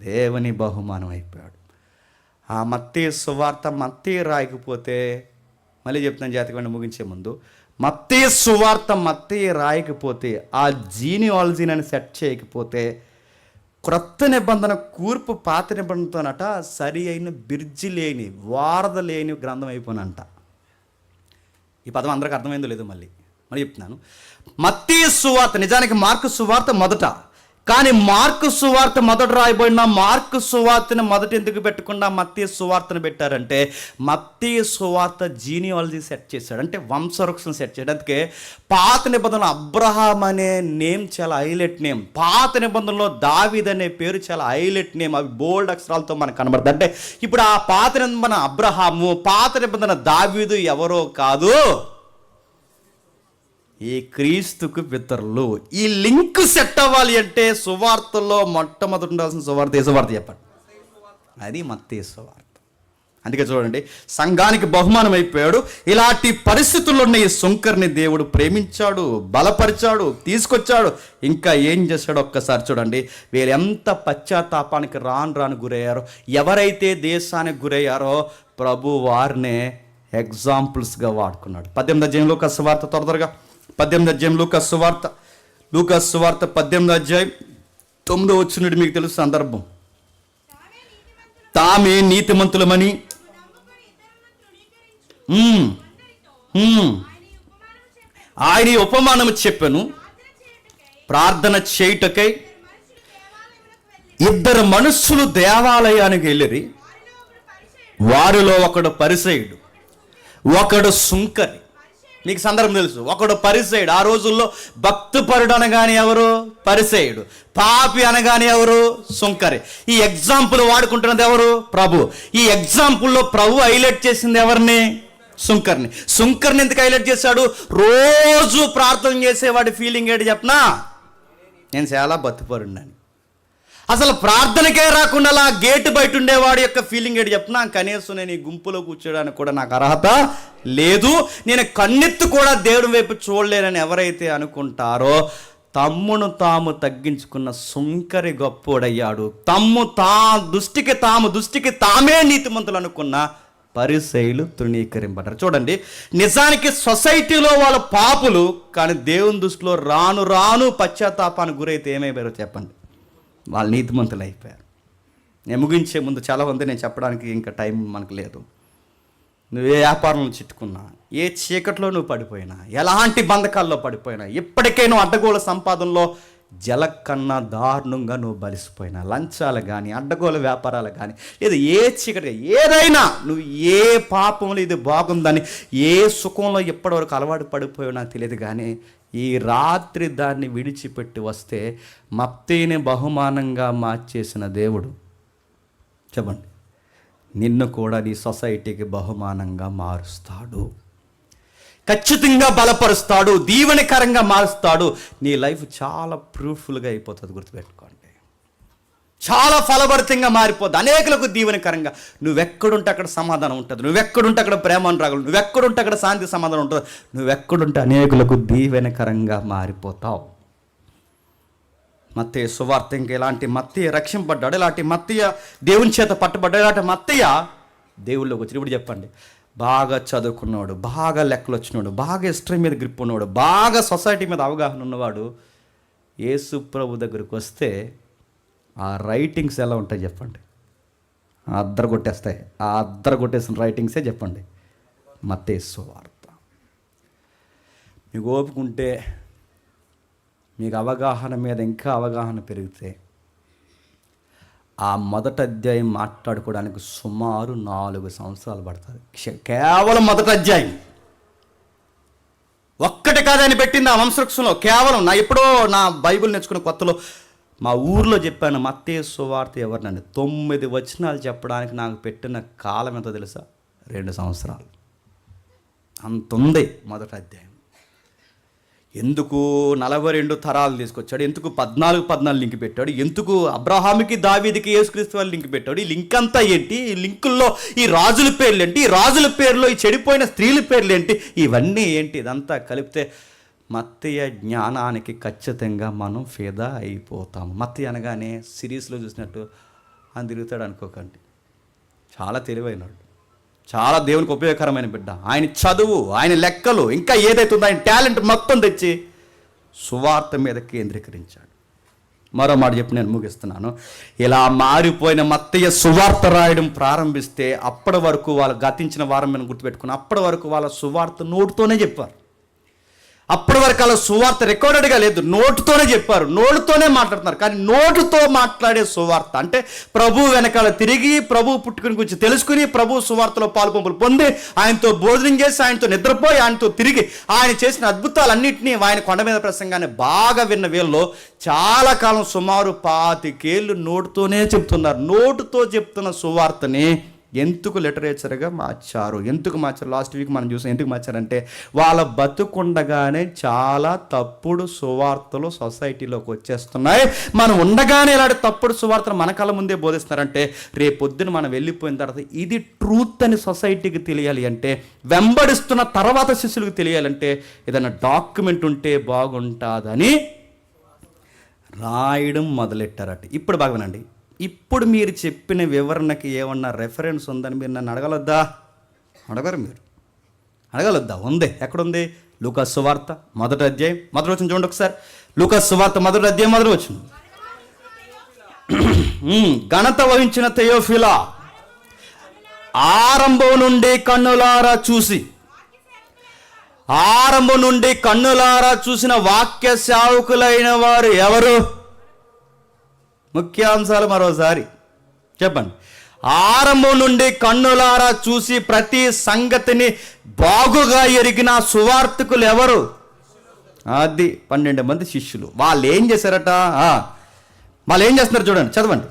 దేవుని బహుమానం అయిపోయాడు. ఆ మత్తయ్య సువార్త మత్తయ్య రాయకపోతే, మళ్ళీ చెప్తాను జాతకం ముగించే ముందు, మత్తయ్య సువార్త మత్తయ్య రాయకపోతే, ఆ జీనియాలజీని సెట్ చేయకపోతే, క్రొత్త నిబంధన కూర్పు పాత నిబంధనతోనట సరి అయిన బిర్జి లేని, వారధ లేని గ్రంథం అయిపోయినంట. ఈ పదం అందరికి అర్థమైందో లేదో మళ్ళీ చెప్తున్నాను. మత్తయి సువార్త, నిజానికి మార్కు సువార్త మొదట, కానీ మార్కు సువార్త మొదట రాయబడిన మార్కు సువార్తను మొదట ఎందుకు పెట్టకుండా మత్తయి సువార్తను పెట్టారంటే, మత్తయి సువార్త జీనియాలజీ సెట్ చేశాడు, అంటే వంశవృక్షం సెట్ చేశాడు. అందుకే పాత నిబంధనలో అబ్రహాం అనే నేమ్ చాలా హైలైట్ నేమ్, పాత నిబంధనలో దావీద్ అనే పేరు చాలా హైలైట్ నేమ్. అవి బోల్డ్ అక్షరాలతో మనకు కనబడుతుంది. అంటే ఇప్పుడు ఆ పాత నిబంధన అబ్రహాము, పాత నిబంధన దావీదు ఎవరో కాదు, ఈ క్రీస్తుకు పితరులు. ఈ లింక్ సెట్ అవ్వాలి అంటే సువార్తల్లో మొట్టమొదటి ఉండాల్సిన సువార్త ఏ సువార్త చెప్పండి? అది మత్తయి సువార్త. అందుకే చూడండి, సంఘానికి బహుమానం అయిపోయాడు. ఇలాంటి పరిస్థితుల్లో ఉన్న ఈ సుంకర్ని దేవుడు ప్రేమించాడు, బలపరిచాడు, తీసుకొచ్చాడు. ఇంకా ఏం చేశాడు ఒక్కసారి చూడండి. వీళ్ళు ఎంత పశ్చాత్తాపానికి రాను గురయ్యారో, ఎవరైతే దేశానికి గురయ్యారో ప్రభు వారినే ఎగ్జాంపుల్స్గా వాడుకున్నాడు. 18వ అధ్యాయం లూకా సువార్త, త్వరగా 18వ అధ్యాయం లూకా సువార్త 18వ అధ్యాయం 9వ వచనం. మీకు తెలుసు సందర్భం. తామే నీతిమంతులమని ఆయన ఉపమానము చెప్పాను. ప్రార్థన చేయుటకై ఇద్దరు మనుష్యులు దేవాలయానికి వెళ్ళిరి. వారిలో ఒకడు పరిసయ్యుడు, ఒకడు సుంకరి. మీకు సందర్భం తెలుసు. ఒకడు పరిసయ్యుడు. ఆ రోజుల్లో భక్తిపరుడు అనగానే ఎవరు? పరిసయ్యుడు. పాపి అనగానే ఎవరు? సుంకరి. ఈ ఎగ్జాంపుల్ వాడుకుంటున్నది ఎవరు? ప్రభు. ఈ ఎగ్జాంపుల్లో ప్రభు హైలైట్ చేసింది ఎవరిని? సుంకర్ని. సుంకర్ని ఎందుకు హైలైట్ చేశాడు? రోజు ప్రార్థన చేసేవాడి ఫీలింగ్ ఏంటి చెప్పనా? నేను చాలా భక్తిపరుడిని. అసలు ప్రార్థనకే రాకుండా అలా గేటు బయట ఉండేవాడి యొక్క ఫీలింగ్ ఏంటి చెప్పనా? కనీసం నేను ఈ గుంపులో కూర్చోడానికి కూడా నాకు అర్హత లేదు, నేను కన్నెత్తు కూడా దేవుడి వైపు చూడలేనని ఎవరైతే అనుకుంటారో, తమ్మును తాము తగ్గించుకున్న సుంకరి గొప్పోడయ్యాడు. దృష్టికి తామే నీతిమంతులు అనుకున్న పరిసయ్యులు తృణీకరింపడ్డారు. చూడండి, నిజానికి సొసైటీలో వాళ్ళ పాపులు, కానీ దేవుని దృష్టిలో రాను పశ్చాత్తాపానికి గురైతే ఏమైపోయారో చెప్పండి? వాళ్ళు నీతిమంతులు అయిపోయారు. నేను ముగించే ముందు చాలా మంది నేను చెప్పడానికి ఇంకా టైం మనకు లేదు. నువ్వు ఏ వ్యాపారంలో చిట్టుకున్నా, ఏ చీకట్లో నువ్వు పడిపోయినా, ఎలాంటి బంధకాల్లో పడిపోయినా, ఇప్పటికే నువ్వు అడ్డగోల సంపాదనలో జలకన్నా దారుణంగా నువ్వు బలిసిపోయినా, లంచాలు కానీ, అడ్డగోల వ్యాపారాలు కానీ, లేదా ఏ చీకటి, ఏదైనా నువ్వు ఏ పాపంలో ఇది బాగుందని, ఏ సుఖంలో ఇప్పటివరకు అలవాటు పడిపోయో నాకు తెలియదు, కానీ ఈ రాత్రి దాన్ని విడిచిపెట్టి వస్తే మత్తయిని బహుమానంగా మార్చేసిన దేవుడు, చెప్పండి, నిన్ను కూడా నీ సొసైటీకి బహుమానంగా మారుస్తాడు. ఖచ్చితంగా బలపరుస్తాడు, దీవెనకరంగా మారుస్తాడు. నీ లైఫ్ చాలా ప్రూఫ్ఫుల్గా అయిపోతుంది. గుర్తుపెట్టుకోండి, చాలా ఫలభరితంగా మారిపోద్ది, అనేకులకు దీవెనకరంగా. నువ్వెక్కడుంటే అక్కడ సమాధానం ఉంటుంది, నువ్వెక్కడుంటే అక్కడ ప్రేమ రాగలవు, నువ్వెక్కడుంటే అక్కడ శాంతి సమాధానం ఉంటుంది, నువ్వెక్కడుంటే అనేకులకు దీవెనకరంగా మారిపోతావు. మత్తయి సువార్త ఇంకా ఇలాంటి మత్తయి రక్షింపడ్డాడు, ఇలాంటి మత్తయి దేవుని చేత పట్టబడ్డాడు, ఇలాంటి మత్తయి దేవుళ్ళకి వచ్చి. ఇప్పుడు చెప్పండి, బాగా చదువుకున్నవాడు, బాగా లెక్కలు వచ్చినవాడు, బాగా హిస్టరీ మీద గ్రిప్ ఉన్నవాడు, బాగా సొసైటీ మీద అవగాహన ఉన్నవాడు యేసు ప్రభు దగ్గరికి వస్తే ఆ రైటింగ్స్ ఎలా ఉంటాయి చెప్పండి? అద్దరు కొట్టేస్తాయి. ఆ అద్దరు కొట్టేసిన రైటింగ్సే చెప్పండి మత్తయి సువార్త. మీకు ఓపుకుంటే, మీకు అవగాహన మీద ఇంకా అవగాహన పెరిగితే, ఆ మొదటి అధ్యాయం మాట్లాడుకోవడానికి సుమారు 4 సంవత్సరాలు పడుతుంది. కేవలం మొదటి అధ్యాయం ఒక్కటి కాదని పెట్టింది ఆ వంశవృక్షంలో. కేవలం ఎప్పుడో నా బైబిల్ నేర్చుకున్న కొత్తలో మా ఊర్లో చెప్పాను మత్తయి సువార్త ఎవరినండి. 9 వచనాలు చెప్పడానికి నాకు పెట్టిన కాలం ఎంతో తెలుసా? 2 సంవత్సరాలు. అంత ఉంది మొదటి అధ్యాయం. ఎందుకు 42 తరాలు తీసుకొచ్చాడు, ఎందుకు 14 లింక్ పెట్టాడు, ఎందుకు అబ్రహాముకి దావీదుకి యేసుక్రీస్తు వాళ్ళు లింక్ పెట్టాడు, ఈ లింక్ అంతా ఏంటి, ఈ లింకుల్లో ఈ రాజుల పేర్లు ఏంటి, ఈ రాజుల పేర్లో ఈ చెడిపోయిన స్త్రీల పేర్లు ఏంటి, ఇవన్నీ ఏంటి, ఇదంతా కలిపితే మత్తయి జ్ఞానానికి ఖచ్చితంగా మనం ఫిదా అయిపోతాము. మత్తయి అనగానే సిరీస్లో చూసినట్టు అని తిరుగుతాడు అనుకోకండి. చాలా తెలివైనడు, చాలా దేవునికి ఉపయోగకరమైన బిడ్డ. ఆయన చదువు, ఆయన లెక్కలు, ఇంకా ఏదైతే ఉందో ఆయన టాలెంట్ మొత్తం తెచ్చి సువార్త మీద కేంద్రీకరించాడు. మరో మాట చెప్పి నేను ముగిస్తున్నాను. ఇలా మారిపోయిన మత్తయి సువార్త రాయడం ప్రారంభిస్తే అప్పటి వరకు వాళ్ళు గతించిన వారం మీద గుర్తుపెట్టుకుని, అప్పటి వరకు వాళ్ళ సువార్త నోటితోనే చెప్పారు. అప్పటి వరకు అలా సువార్త రికార్డెడ్గా లేదు, నోటుతోనే చెప్పారు, నోటుతోనే మాట్లాడుతున్నారు. కానీ నోటుతో మాట్లాడే సువార్త అంటే ప్రభు వెనకాల తిరిగి ప్రభు పుట్టుకుని గురించి తెలుసుకుని ప్రభు సువార్తలో పాలుపంపులు పొంది ఆయనతో భోజనం చేసి ఆయనతో నిద్రపోయి ఆయనతో తిరిగి ఆయన చేసిన అద్భుతాలన్నింటినీ ఆయన కొండ మీద ప్రసంగాన్ని బాగా విన్న వీళ్ళు చాలా కాలం సుమారు 25 ఏళ్ళు నోటుతోనే చెప్తున్నారు. నోటుతో చెప్తున్న సువార్తని ఎందుకు లిటరేచర్గా మార్చారు? ఎందుకు మార్చారు? లాస్ట్ వీక్ మనం చూసాం. ఎందుకు మార్చారంటే వాళ్ళ బతుకుండగానే చాలా తప్పుడు సువార్తలు సొసైటీలోకి వచ్చేస్తున్నాయి. మనం ఉండగానే ఇలాంటి తప్పుడు సువార్తలు మన కళ్ళ ముందే బోధిస్తున్నారంటే రేపొద్దున మనం వెళ్ళిపోయిన తర్వాత ఇది ట్రూత్ అని సొసైటీకి తెలియాలి అంటే, వెంబడిస్తున్న తర్వాత శిష్యులకు తెలియాలంటే ఏదైనా డాక్యుమెంట్ ఉంటే బాగుంటుందని రాయడం మొదలెట్టారట. ఇప్పుడు బాగా వినండి. ఇప్పుడు మీరు చెప్పిన వివరణకి ఏమన్నా రెఫరెన్స్ ఉందని మీరు నన్ను అడగలొద్దా? అడగరు మీరు, అడగలొద్దా? ఉంది. ఎక్కడుంది? లూకాసు సువార్త 1వ అధ్యాయం 1వ వచనం చూడండి ఒకసారి. లూకాసు సువార్త 1వ అధ్యాయం 1వ వచనం. ఘనత వహించిన థెయోఫిలా, ఆరంభం నుండి కన్నులారా చూసిన వాక్య సేవకులైన వారు ఎవరు? ముఖ్యాంశాలు మరోసారి చెప్పండి. ఆరంభం నుండి కన్నులారా చూసి ప్రతి సంగతిని బాగుగా ఎరిగిన సువార్తికులు ఎవరు? అది 12 మంది శిష్యులు. వాళ్ళు ఏం చేశారట? వాళ్ళు ఏం చేస్తున్నారు చూడండి, చదవండి.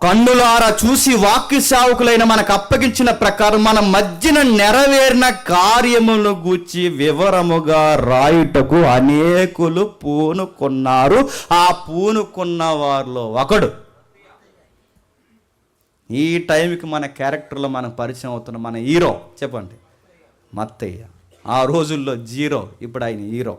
కన్నులారా చూసి వాక్య సేవకులైన మనకు అప్పగించిన ప్రకారం మన మధ్యన నెరవేరిన కార్యములను గూర్చి వివరముగా రాయుటకు అనేకులు పూనుకున్నారు. ఆ పూనుకున్న వారిలో ఒకడు ఈ టైంకి మన క్యారెక్టర్లో మనకు పరిచయం అవుతున్న మన హీరో. చెప్పండి, మత్తయ్య. ఆ రోజుల్లో 0, ఇప్పుడు ఆయన హీరో.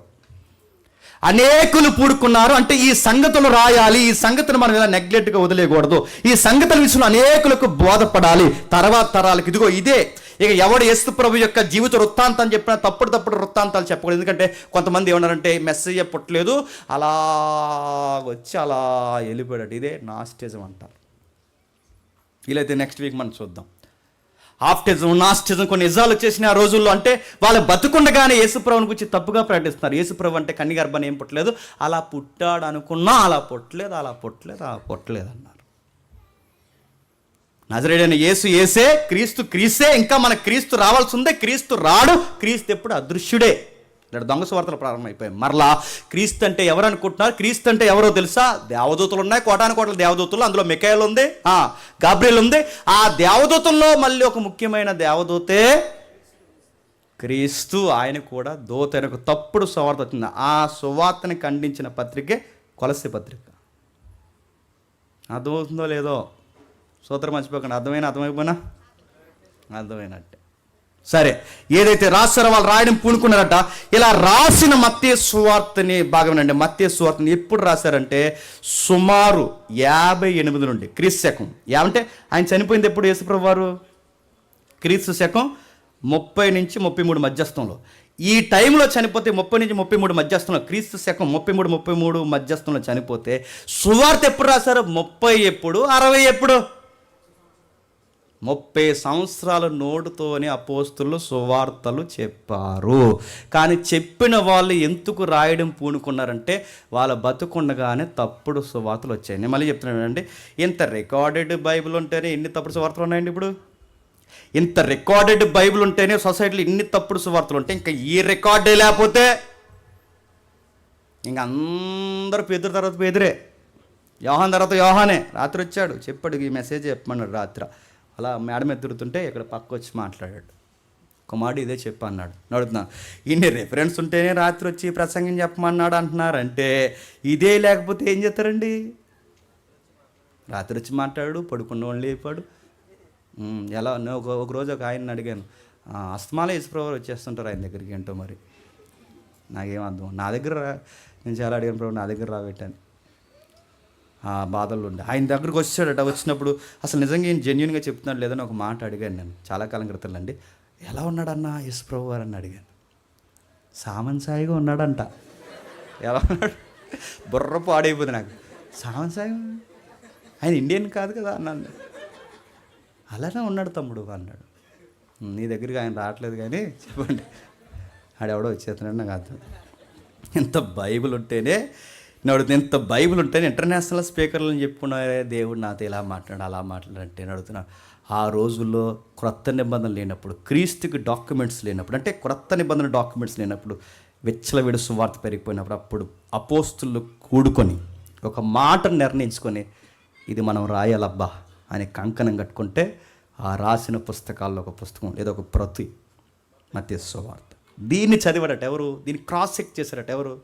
అనేకులు పూడుకున్నారు అంటే ఈ సంగతులు రాయాలి, ఈ సంగతులు మనం ఇలా నెగ్లెక్ట్గా వదిలేయకూడదు, ఈ సంగతుల విషయంలో అనేకులకు బోధపడాలి తర్వాత తరాలకు. ఇదిగో ఇదే ఇక ఎవడు యేసు ప్రభు యొక్క జీవిత వృత్తాంతం చెప్పినా తప్పుడు వృత్తాంతాలు చెప్పకూడదు. ఎందుకంటే కొంతమంది ఏమన్నారంటే మెస్సేజ్ పుట్టలేదు, అలా వచ్చి అలా వెళ్ళిపోయాడు. ఇదే నాస్టిజం అంటారు. వీలైతే నెక్స్ట్ వీక్ మనం చూద్దాం. ఆఫ్టిజం, నాస్టిజం కొన్ని నిజాలు వచ్చేసినాయి ఆ రోజుల్లో. అంటే వాళ్ళ బతుకుండగానే యేసుప్రభుని గురించి తప్పుగా ప్రకటిస్తున్నారు. యేసుప్రభు అంటే కన్య గర్భాన్ని ఏం పుట్టలేదు, అలా పుట్టాడు అనుకున్నా అలా పుట్టలేదు అన్నారు. నజరేయుడైన యేసు యేసే, క్రీస్తు క్రీస్తే, ఇంకా మన క్రీస్తు రావాల్సి ఉంది. క్రీస్తు రాడు, క్రీస్తు ఎప్పుడు అదృశ్యుడే. ఇక్కడ దొంగ సువార్తలు ప్రారంభమైపోయాయి. మరలా క్రీస్తు అంటే ఎవరు అనుకుంటున్నారు? క్రీస్తు అంటే ఎవరో తెలుసా? దేవదూతలు ఉన్నాయి, కోటాను దేవదూతలు. అందులో మిఖాయేలు ఉంది, గాబ్రియల్ ఉంది. ఆ దేవదూతల్లో మళ్ళీ ఒక ముఖ్యమైన దేవదూతే క్రీస్తు. ఆయన కూడా దూతనకు తప్పుడు సువార్త వచ్చింది. ఆ సువార్తని ఖండించిన పత్రికే కొలస్సీ పత్రిక. అర్థమవుతుందో లేదో సూత్రం మర్చిపోకండి. అర్థమైపోయినా అర్థమైనట్టే. సరే, ఏదైతే రాస్తారో వాళ్ళు రాయడం పూనుకున్నారట. ఇలా రాసిన మత్తయి సువార్తని బాగా వినండి. మత్తయి సువార్తని ఎప్పుడు రాశారంటే సుమారు 58 నుండి క్రీస్తు శకం. ఏమంటే ఆయన చనిపోయింది ఎప్పుడు యేసుప్రభు వారు? క్రీస్తు శకం 30 నుంచి 33 మధ్యస్థంలో. ఈ టైంలో చనిపోతే 30 నుంచి 33 మధ్యస్థంలో, క్రీస్తు శకం 33 మధ్యస్థంలో చనిపోతే సువార్త ఎప్పుడు రాశారు? 30 ఎప్పుడు, 60 ఎప్పుడు? 30 సంవత్సరాల నోటుతోనే అపోస్తులు సువార్తలు చెప్పారు. కానీ చెప్పిన వాళ్ళు ఎందుకు రాయడం పూనుకున్నారంటే వాళ్ళ బతుకుండగానే తప్పుడు సువార్తలు వచ్చాయి. నేను మళ్ళీ చెప్తున్నానండి, ఇంత రికార్డెడ్ బైబిల్ ఉంటేనే ఎన్ని తప్పుడు సువార్తలు ఉన్నాయండి? ఇప్పుడు ఇంత రికార్డెడ్ బైబిల్ ఉంటేనే సొసైటీలో ఇన్ని తప్పుడు సువార్తలు ఉంటాయి. ఇంకా ఈ రికార్డే లేకపోతే ఇంక అందరూ పేదరు తర్వాత పేదరే, యోహాన్ తర్వాత యోహానే. రాత్రి వచ్చాడు, చెప్పాడు ఈ మెసేజ్ చెప్పమన్నాడు. రాత్రి అలా మేడ మీద తిరుగుతుంటే ఇక్కడ పక్క వచ్చి మాట్లాడాడు. కుమారుడు ఇదే చెప్పన్నాడు. అడుగుతున్నా, ఇన్ని రెఫరెన్స్ ఉంటేనే రాత్రి వచ్చి ప్రసంగం చెప్పమన్నాడు అంటున్నారంటే ఇదే లేకపోతే ఏం చేస్తారండి? రాత్రి వచ్చి మాట్లాడు, పడుకున్న వాళ్ళు లేపాడు. ఎలా ఒక రోజు ఒక ఆయన్ని అడిగాను, అస్తమాల యేసుప్రభు వచ్చేస్తుంటారు ఆయన దగ్గరికి, ఏంటో మరి నాకేం అర్థం. నా దగ్గర నేను చాలా అడిగాను, ప్రభు నా దగ్గర రాబెట్టాను. బాధలు ఉండే ఆయన దగ్గరకు వచ్చాడట. వచ్చినప్పుడు అసలు నిజంగా ఏం జెన్యున్గా చెప్తున్నాడు లేదని ఒక మాట అడిగాను నేను, చాలా కాలం క్రితం అండి. ఎలా ఉన్నాడన్నా యేసుప్రభు వారు అని అడిగాను. సామంసాయిగా ఉన్నాడంట. ఎలా ఉన్నాడు? బుర్ర పాడైపోతుంది నాకు. సామంసాయి ఆయన ఇండియన్ కాదు కదా అన్నాను. అలానే ఉన్నాడు తమ్ముడు అన్నాడు. నీ దగ్గరికి ఆయన రావట్లేదు కానీ చెప్పండి. ఆడెవడో వచ్చేస్తున్నాడు నాకు అర్థం. ఇంత బైబిల్ ఉంటేనే ఇంత బైబిల్ ఉంటేనే ఇంటర్నేషనల్ స్పీకర్లను చెప్పుకున్నారే దేవుడు నాతో ఇలా మాట్లాడు అలా మాట్లాడంటే నేను అడుగుతున్నాను. ఆ రోజుల్లో క్రొత్త నిబంధనలు లేనప్పుడు, క్రీస్తుకి డాక్యుమెంట్స్ లేనప్పుడు, అంటే క్రొత్త నిబంధన డాక్యుమెంట్స్ లేనప్పుడు, విచ్చలవిడి సువార్త పెరిగిపోయినప్పుడు, అప్పుడు అపోస్తులు కూడుకొని ఒక మాటను నిర్ణయించుకొని ఇది మనం రాయాలబ్బా అని కంకణం కట్టుకుంటే ఆ రాసిన పుస్తకాల్లో ఒక పుస్తకం లేదా ఒక ప్రతి మత్తయి సువార్త. దీన్ని చదివాడట ఎవరు? దీన్ని క్రాస్ చెక్ చేశారట ఎవరు?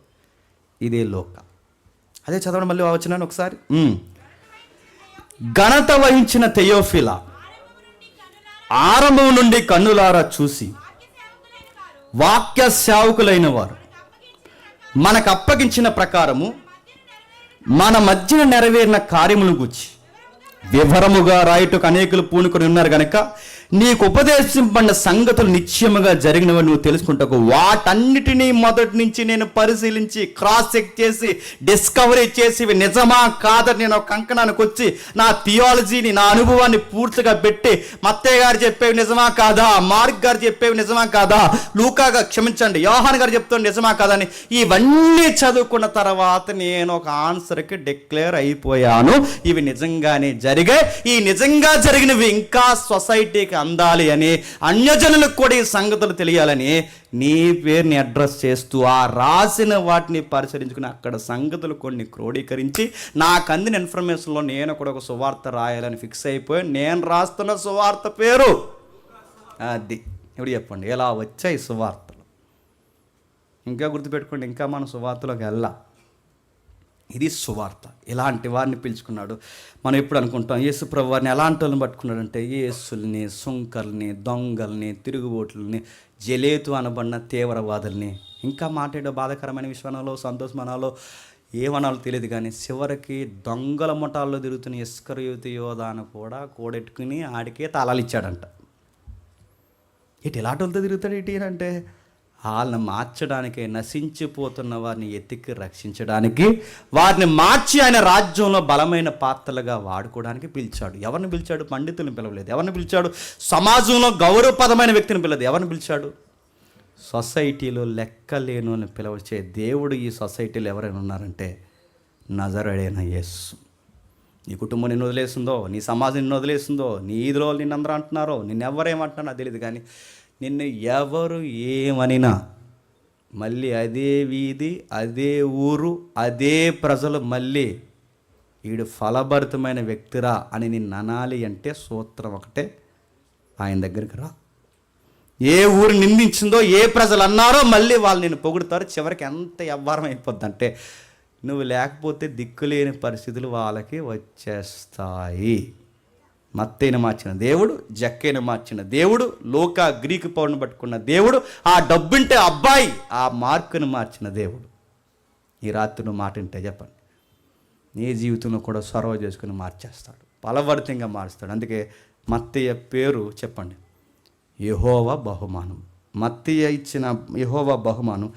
ఇదే లోక. అదే చదవడం మళ్ళీ వచ్చినాను ఒకసారి. ఘనత వహించిన థెయోఫిలా ఆరంభం నుండి కన్నులారా చూసి వాక్య సేవకులైన వారు మనకు అప్పగించిన ప్రకారము మన మధ్యన నెరవేరిన కార్యములను గూర్చి వివరముగా రాయుటకు అనేకులు పూనుకొని ఉన్నారు కనుక నీకు ఉపదేశింపడిన సంగతులు నిశ్చయముగా జరిగినవి నువ్వు తెలుసుకుంటావు. వాటన్నిటినీ మొదటి నుంచి నేను పరిశీలించి క్రాస్ చెక్ చేసి డిస్కవరీ చేసి ఇవి నిజమా కాదని నేను ఒక కంకణానికి వచ్చి నా థియాలజీని, నా అనుభవాన్ని పూర్తిగా పెట్టి మత్తయ్య గారు చెప్పేవి నిజమా కాదా, మార్క్ గారు చెప్పేవి నిజమా కాదా, లూకాగా క్షమించండి యోహాన్ గారు చెప్తాను నిజమా కాదా అని ఇవన్నీ చదువుకున్న తర్వాత నేను ఒక ఆన్సర్కి డిక్లేర్ అయిపోయాను. ఇవి నిజంగానే జరిగాయి. ఈ నిజంగా జరిగినవి ఇంకా సొసైటీకి అందాలి అని, అన్యజనులకు కూడా ఈ సంగతులు తెలియాలని నీ పేరుని అడ్రస్ చేస్తూ ఆ రాసిన వాటిని పరిశీలించుకుని అక్కడ సంగతులు కొన్ని క్రోడీకరించి నాకు అందిన ఇన్ఫర్మేషన్లో నేను కూడా ఒక సువార్త రాయాలని ఫిక్స్ అయిపోయి నేను రాస్తున్న సువార్త పేరు అది. ఇప్పుడు చెప్పండి ఎలా వచ్చాయి సువార్తలు? ఇంకా గుర్తుపెట్టుకోండి, ఇంకా మన సువార్తలోకి వెళ్ళా. ఇది సువార్త. ఇలాంటి వారిని పిలుచుకున్నాడు. మనం ఎప్పుడు అనుకుంటాం యేసు ప్రభు వారిని ఎలాంటి వాళ్ళని పట్టుకున్నాడంటే యేసుల్ని, సుంకర్ని, దొంగల్ని, తిరుగుబోట్లని, జలేతు అనబడిన తీవ్రవాదుల్ని, ఇంకా మాట్లాడే బాధాకరమైన విషయాలలో సంతోషమనాలో ఏమనాలో తెలియదు కానీ చివరికి దొంగల ముఠాల్లో తిరుగుతున్న ఇస్కరియోతు యోధాను కూడా కూడెట్టుకుని ఆడికే తాళాలు ఇచ్చాడంట. ఇటు ఎలాంటి వాళ్ళతో తిరుగుతాడు ఇటు అంటే వాళ్ళని మార్చడానికి, నశించిపోతున్న వారిని ఎత్తికి రక్షించడానికి, వారిని మార్చి ఆయన రాజ్యంలో బలమైన పాత్రలుగా వాడుకోవడానికి పిలిచాడు. ఎవరిని పిలిచాడు? పండితులను పిలవలేదు. ఎవరిని పిలిచాడు? సమాజంలో గౌరవప్రదమైన వ్యక్తిని పిలవలేదు. ఎవరిని పిలిచాడు? సొసైటీలో లెక్కలేను అని పిలవచ్చే దేవుడు ఈ సొసైటీలో ఎవరైనా ఉన్నారంటే నజరేయుడైన యేసు. నీ కుటుంబం నిన్ను వదిలేస్తుందో, నీ సమాజం నిన్ను వదిలేస్తుందో, నీ ఈదులో నిన్ను అందరూ అంటున్నారో, నిన్నెవరేమంటున్నారో నాకు తెలియదు కానీ నిన్ను ఎవరు ఏమనినా మళ్ళీ అదే వీధి, అదే ఊరు, అదే ప్రజలు మళ్ళీ వీడు ఫలభరితమైన వ్యక్తిరా అని నిన్ను అనాలి అంటే సూత్రం ఒకటే, ఆయన దగ్గరికి రా. ఏ ఊరు నిందించిందో, ఏ ప్రజలు అన్నారో మళ్ళీ వాళ్ళు నిన్ను పొగుడుతారు. చివరికి ఎంత వ్యవహారం అయిపోద్ది అంటే నువ్వు లేకపోతే దిక్కులేని పరిస్థితులు వాళ్ళకి వచ్చేస్తాయి. మత్తయిని మార్చిన దేవుడు, జక్కైని మార్చిన దేవుడు, లోక గ్రీకు పౌరుని పట్టుకున్న దేవుడు, ఆ డబ్బుంటే అబ్బాయి ఆ మార్కుని మార్చిన దేవుడు ఈ రాత్రి నువ్వు మాట వింటే చెప్పండి నీ జీవితంలో కూడా సొరవ చేసుకుని మార్చేస్తాడు, ఫలవర్తంగా మారుస్తాడు. అందుకే మత్తయ్య పేరు చెప్పండి యెహోవా బహుమానం. మత్తయ్య ఇచ్చిన యెహోవా బహుమానం.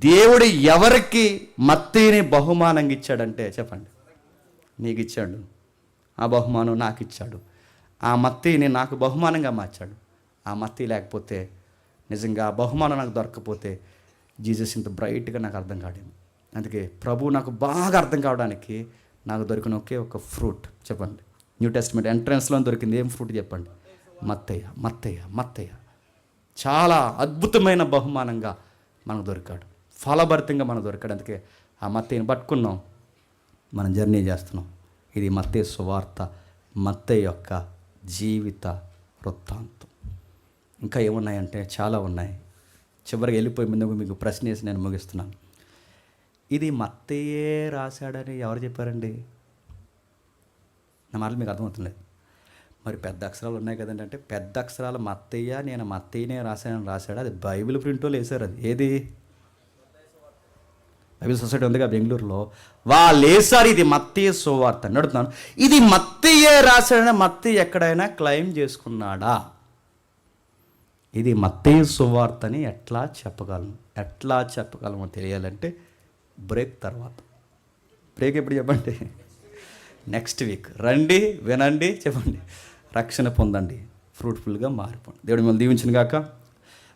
దేవుడు ఎవరికి మత్తయ్యని బహుమానంగా ఇచ్చాడంటే చెప్పండి నీకు ఇచ్చాడు. ఆ బహుమానం నాకు ఇచ్చాడు. ఆ మత్తయ్యని నాకు బహుమానంగా మార్చాడు. ఆ మత్తయ్య లేకపోతే నిజంగా ఆ బహుమానం నాకు దొరకకపోతే జీసస్ ఇంత బ్రైట్గా నాకు అర్థం కాలేదు. అందుకే ప్రభు నాకు బాగా అర్థం కావడానికి నాకు దొరికిన ఒకే ఒక ఫ్రూట్ చెప్పండి. న్యూ టెస్ట్మెంట్ ఎంట్రన్స్లో దొరికింది ఏం ఫ్రూట్ చెప్పండి? మత్తయ్య. మత్తయ్య మత్తయ్య చాలా అద్భుతమైన బహుమానంగా మనకు దొరికాడు, ఫలభరితంగా మనకు దొరికాడు. అందుకే ఆ మత్తయ్యని పట్టుకున్నాం, మనం జర్నీ చేస్తున్నాం. ఇది మత్తయి సువార్త, మత్తయి యొక్క జీవిత వృత్తాంతం. ఇంకా ఏమున్నాయంటే చాలా ఉన్నాయి. చివరికి వెళ్ళిపోయే ముందు మీకు ప్రశ్న వేసి నేను ముగిస్తున్నాను. ఇది మత్తయ్యే రాశాడని ఎవరు చెప్పారండి? నా మాటలు మీకు అర్థమవుతుంది. మరి పెద్ద అక్షరాలు ఉన్నాయి కదండి అంటే పెద్ద అక్షరాలు మత్తయ్య, నేను మత్తయ్యనే రాశానని రాశాడు. అది బైబిల్ ప్రింట్లో వేశారు. అది ఏది? బైబిల్ సొసైటీ ఉందిగా బెంగళూరులో, వాళ్ళు వేసారు ఇది మత్తయి సువార్త అని అడుగుతున్నాను. ఇది మత్తయ్యే రాశాడని మత్తయ్య ఎక్కడైనా క్లెయిమ్ చేసుకున్నాడా? ఇది మత్తయి సువార్త అని ఎట్లా చెప్పగలమో తెలియాలంటే బ్రేక్ తర్వాత. బ్రేక్ ఎప్పుడు చెప్పండి? నెక్స్ట్ వీక్ రండి, వినండి, చెప్పండి, రక్షణ పొందండి, ఫ్రూట్ఫుల్గా మారిపోండి. దేవుడు మిమ్మల్ని దీవించును గాక.